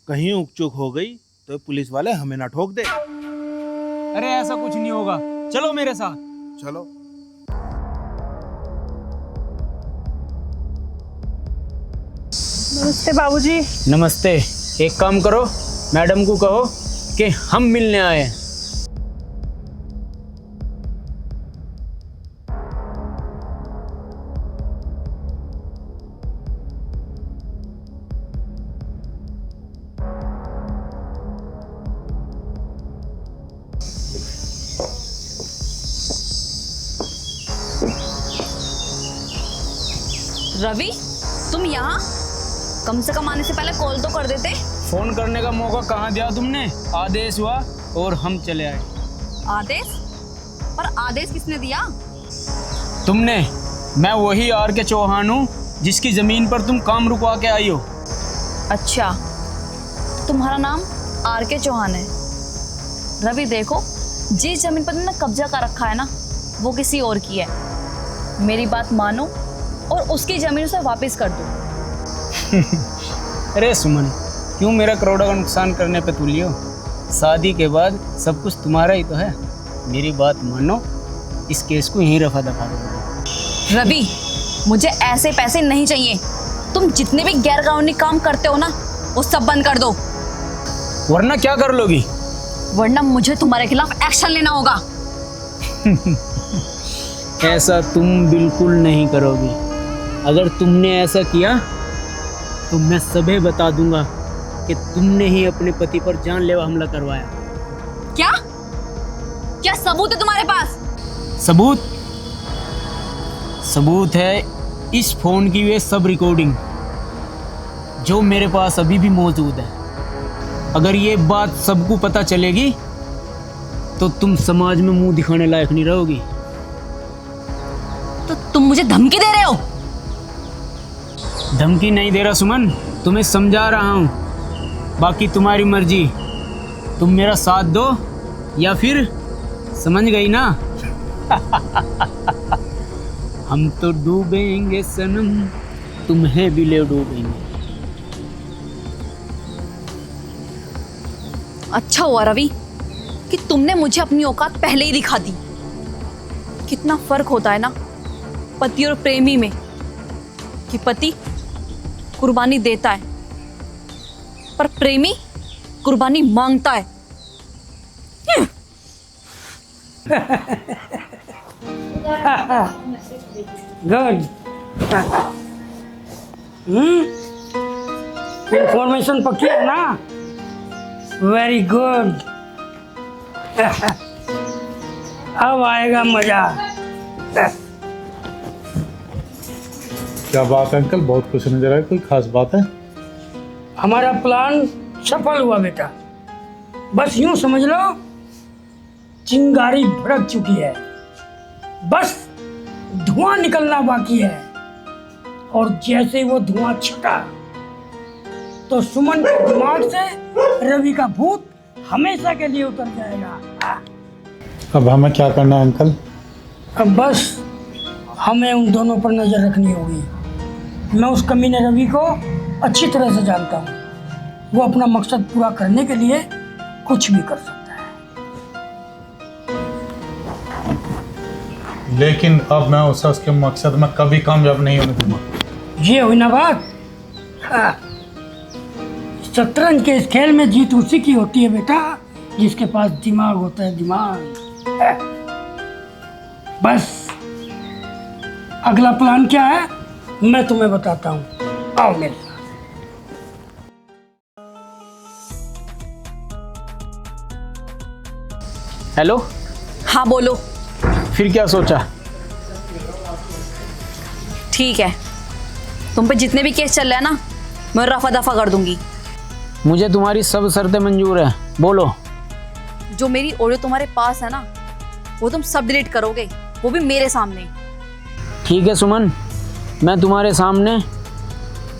कहीं उकचुक हो गई तो पुलिस वाले हमें ना ठोक दे। अरे ऐसा कुछ नहीं होगा, चलो मेरे साथ। चलो। नमस्ते बाबूजी। नमस्ते। एक काम करो, मैडम को कहो कि हम मिलने आए हैं। रवि, तुम यहाँ? कम से कम आने से पहले कॉल तो कर देते। फोन करने का मौका कहाँ दिया तुमने? आदेश हुआ और हम चले आए। आदेश? पर आदेश किसने दिया? तुमने। मैं वही RK चौहान हूँ जिसकी जमीन पर तुम काम रुकवा के आई हो। अच्छा, तुम्हारा नाम RK चौहान है। रवि देखो, जिस जमीन पर तुमने कब्जा कर रखा है ना, वो किसी और की है। मेरी बात मानो और उसकी जमीन उसे वापस कर दो। अरे सुमन, क्यों मेरा करोड़ों का नुकसान करने पे तुली हो? शादी के बाद सब कुछ तुम्हारा ही तो है। मेरी बात मानो, इस केस को यहीं रफा दफा दो। रवि, मुझे ऐसे पैसे नहीं चाहिए। तुम जितने भी गैर कानूनी काम करते हो ना, वो सब बंद कर दो। वरना क्या कर लोगी? वरना मुझे तुम्हारे खिलाफ एक्शन लेना होगा। ऐसा तुम बिल्कुल नहीं करोगी। अगर तुमने ऐसा किया तो मैं सबे बता दूंगा कि तुमने ही अपने पति पर जानलेवा हमला करवाया। क्या? क्या सबूत है तुम्हारे पास? सबूत? सबूत है इस फोन की वे सब रिकॉर्डिंग जो मेरे पास अभी भी मौजूद है। अगर ये बात सबको पता चलेगी तो तुम समाज में मुंह दिखाने लायक नहीं रहोगी। तो तुम मुझे धमकी दे रहे हो? धमकी नहीं दे रहा सुमन, तुम्हें समझा रहा हूँ। बाकी तुम्हारी मर्जी, तुम मेरा साथ दो या फिर, समझ गई ना? हम तो डूबेंगे सनम, तुम्हें भी ले डूबेंगे। अच्छा हुआ रवि कि तुमने मुझे अपनी औकात पहले ही दिखा दी। कितना फर्क होता है ना पति और प्रेमी में, कि पति कुर्बानी देता है पर प्रेमी कुर्बानी मांगता है। गुड। इंफॉर्मेशन पक्की है ना? Very good. अब आएगा मजा। क्या बात है अंकल, बहुत खुश नजर आए, कोई खास बात है? हमारा प्लान सफल हुआ बेटा। बस यूं समझ लो चिंगारी भड़क चुकी है, बस धुआं निकलना बाकी है। और जैसे वो धुआं छटा तो सुमन के दिमाग से रवि का भूत हमेशा के लिए उतर जाएगा। अब हमें क्या करना है अंकल? अब बस हमें उन दोनों पर नजर रखनी होगी। मैं उस कमीने रवि को अच्छी तरह से जानता हूँ, वो अपना मकसद पूरा करने के लिए कुछ भी कर सकता है। लेकिन अब मैं उसे उसके मकसद में कभी कामयाब नहीं होने दूंगा। ये हुई ना बात। हाँ। शतरंज के इस खेल में जीत उसी की होती है बेटा जिसके पास दिमाग होता है, दिमाग। हाँ। बस अगला प्लान क्या है मैं तुम्हें बताता हूँ, आओ मेरे साथ। हेलो। हाँ बोलो। फिर क्या सोचा? ठीक है, तुम पे जितने भी केस चल रहे हैं ना मैं रफा दफा कर दूंगी। मुझे तुम्हारी सब शर्तें मंजूर है, बोलो। जो मेरी ऑडियो तुम्हारे पास है ना वो तुम सब डिलीट करोगे, वो भी मेरे सामने। ठीक है सुमन, मैं तुम्हारे सामने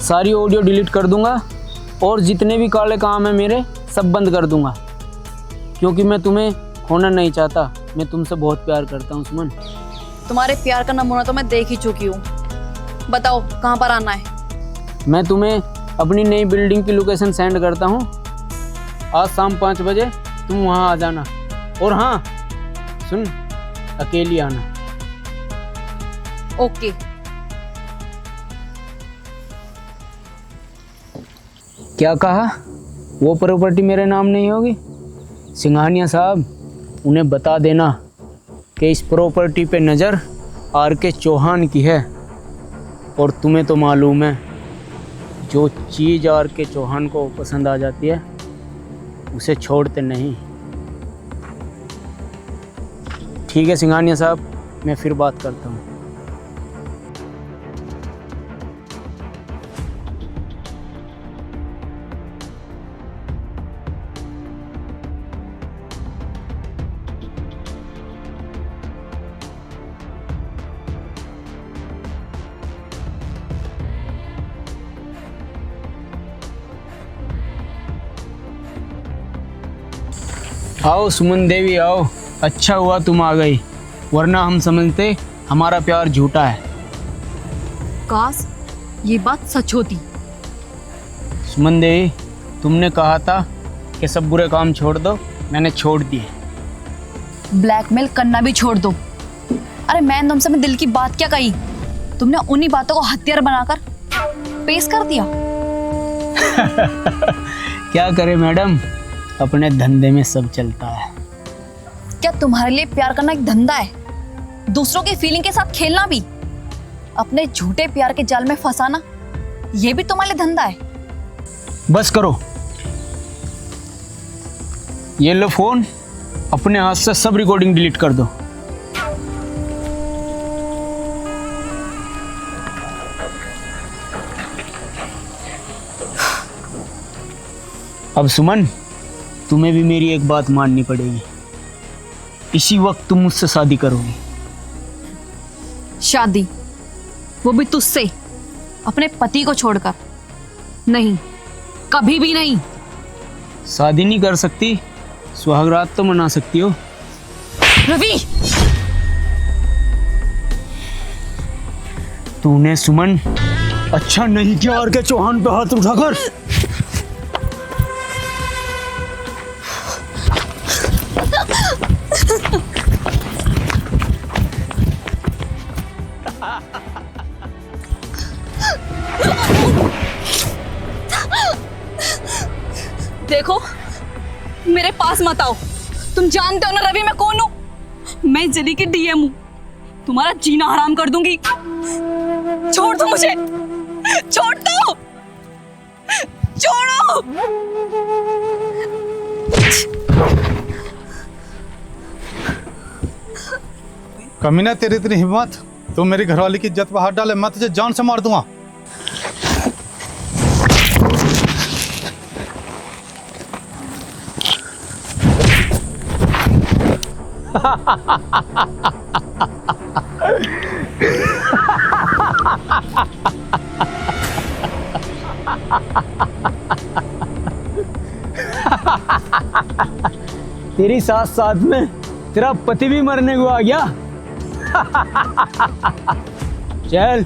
सारी ऑडियो डिलीट कर दूंगा और जितने भी काले काम हैं मेरे सब बंद कर दूंगा, क्योंकि मैं तुम्हें खोना नहीं चाहता। मैं तुमसे बहुत प्यार करता हूँ सुमन। तुम्हारे प्यार का नमूना तो मैं देख ही चुकी हूँ। बताओ कहाँ पर आना है? मैं तुम्हें अपनी नई बिल्डिंग की लोकेशन सेंड करता हूँ। आज शाम 5 बजे तुम वहाँ आ जाना। और हाँ सुन, अकेली आना। ओके। क्या कहा? वो प्रॉपर्टी मेरे नाम नहीं होगी? सिंघानिया साहब, उन्हें बता देना कि इस प्रॉपर्टी पे नज़र R.K. चौहान की है। और तुम्हें तो मालूम है, जो चीज़ R.K. चौहान को पसंद आ जाती है उसे छोड़ते नहीं। ठीक है सिंघानिया साहब, मैं फिर बात करता हूँ। आओ सुमन देवी आओ, अच्छा हुआ तुम आ गई, वरना हम समझते हमारा प्यार झूठा है। काश ये बात सच होती। सुमन देवी, तुमने कहा था कि सब बुरे काम छोड़ दो, मैंने छोड़ दिए। ब्लैकमेल करना भी छोड़ दो। अरे मैंने तुमसे अपने दिल की बात क्या कही, तुमने उन्हीं बातों को हथियार बनाकर पेश कर दिया। क्या करे मैडम, अपने धंधे में सब चलता है। क्या तुम्हारे लिए प्यार करना एक धंधा है? दूसरों की फीलिंग के साथ खेलना भी, अपने झूठे प्यार के जाल में फंसाना, ये भी तुम्हारे लिए धंधा है? बस करो, ये लो फोन, अपने हाथ से सब रिकॉर्डिंग डिलीट कर दो। अब सुमन, तुम्हें भी मेरी एक बात माननी पड़ेगी। इसी वक्त तुम मुझसे शादी करोगी। शादी? वो भी तुझसे, अपने पति को छोड़कर? नहीं, कभी भी नहीं। शादी नहीं कर सकती, सुहागरात तो मना सकती हो। रवि, तूने सुमन अच्छा नहीं किया R.K. चौहान पे हाथ उठाकर। देखो, मेरे पास मत आओ। तुम जानते हो ना रवि मैं कौन हूँ? मैं जिले की डीएम हूँ। तुम्हारा जीना हराम कर दूंगी। छोड़ दो मुझे, छोड़ दो, छोड़ो। कमीना, तेरी इतनी हिम्मत, तू मेरी घरवाली की इज्जत पर हाथ डाले, मैं तुझे जान से मार दूंगा। तेरी साथ साथ में तेरा पति भी मरने को आ गया। चल,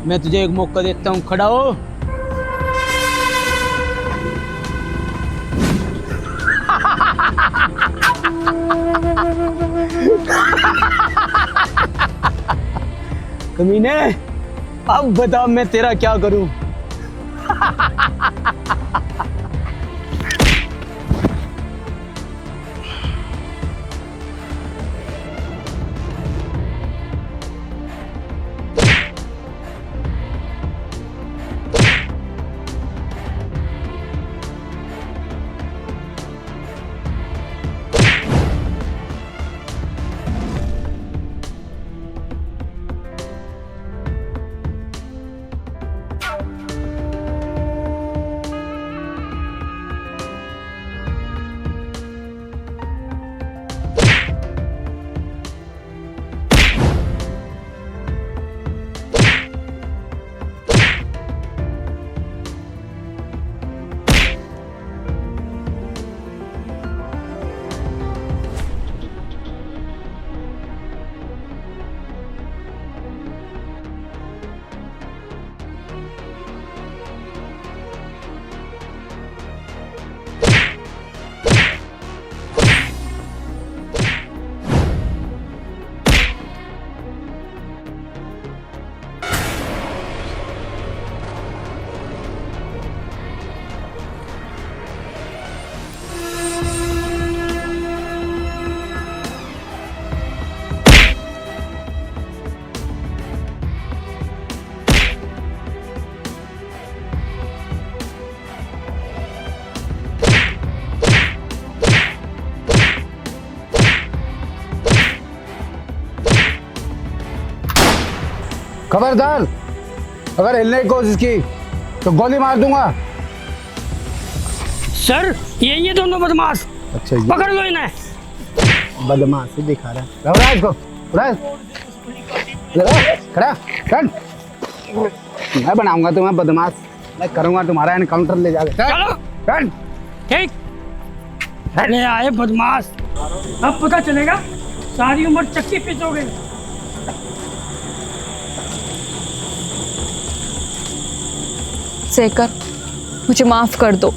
मैं तुझे एक मौका देता हूँ, खड़ा हो। कमीने, अब बता मैं तेरा क्या करूं? खबरदार, अगर हिलने की कोशिश की तो गोली मार दूंगा। सर, ये दोनों बदमाश। अच्छा, पकड़ लो इन्हें। बदमाश ही दिखा रहा है। घबरा इसको, खड़ा कर। मैं बनाऊंगा तुम्हें बदमाश, मैं करूंगा तुम्हारा एनकाउंटर ले जाके। चलो, ठीक। पहले आए बदमाश, अब पता चलेगा सारी उम्र चक्की पीसोगे। शेखर, मुझे माफ कर दो।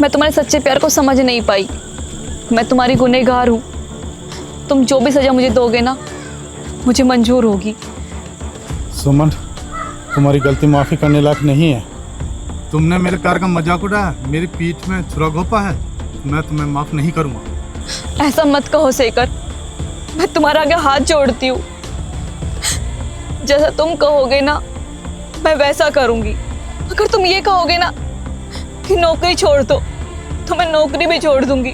मैं तुम्हारे सच्चे प्यार को समझ नहीं पाई। मैं तुम्हारी गुनहगार हूँ। तुम जो भी सजा मुझे दोगे ना, मुझे मंजूर होगी। सुमन, तुम्हारी गलती माफ़ी करने लायक नहीं है। तुमने मेरे कार का मजाक उड़ाया, मेरी पीठ में छुरा घोंपा है, मैं तुम्हें माफ़ नहीं करूँगा। ऐसा मत कहो शेखर, मैं तुम्हारा आगे हाथ जोड़ती हूँ। जैसा तुम कहोगे ना, मैं वैसा करूँगी। अगर तुम ये कहोगे ना कि नौकरी छोड़ दो, तो मैं नौकरी भी छोड़ दूंगी।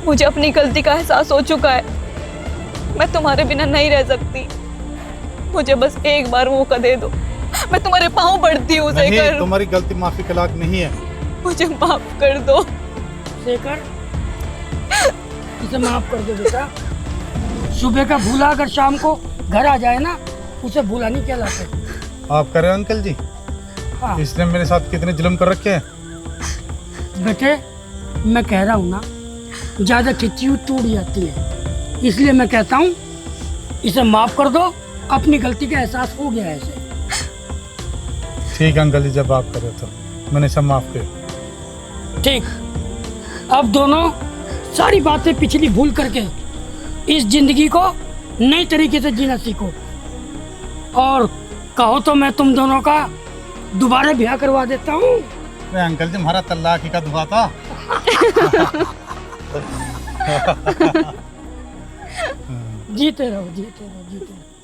मुझे अपनी गलती का एहसास हो चुका है। मैं तुम्हारे बिना नहीं रह सकती। मुझे बस एक बार मौका दे दो। मैं तुम्हारे पाँव पड़ती हूँ शेखर। तुम्हारी गलती माफ़ी के लायक नहीं है। मुझे माफ कर दो शेखर, इसे माफ कर दो बेटा। सुबह का भूला अगर शाम को घर आ जाए ना, उसे भूला नहीं कहलाते। आप कर रहे हो अंकल जी? हाँ। इसने मेरे साथ कितने जुल्म कर रखे हैं। बेटे, मैं कह रहा हूँ ना, ज़्यादा खिंची हुई टूट जाती है, इसलिए मैं कहता हूँ इसे माफ कर दो। अपनी गलती का एहसास हो गया है इसे। ठीक है अंकल जी, जब आप करे तो मैंने सब माफ किया। ठीक, अब दोनों सारी बातें पिछली भूल करके इस जिंदगी को नई तरीके से जीना सीखो। और कहो तो मैं तुम दोनों का दोबारा ब्याह करवा देता हूँ। अरे अंकल जी हमारा तल्लाकी का दुआ था। जीते रहो जीते रहो जीते रहो।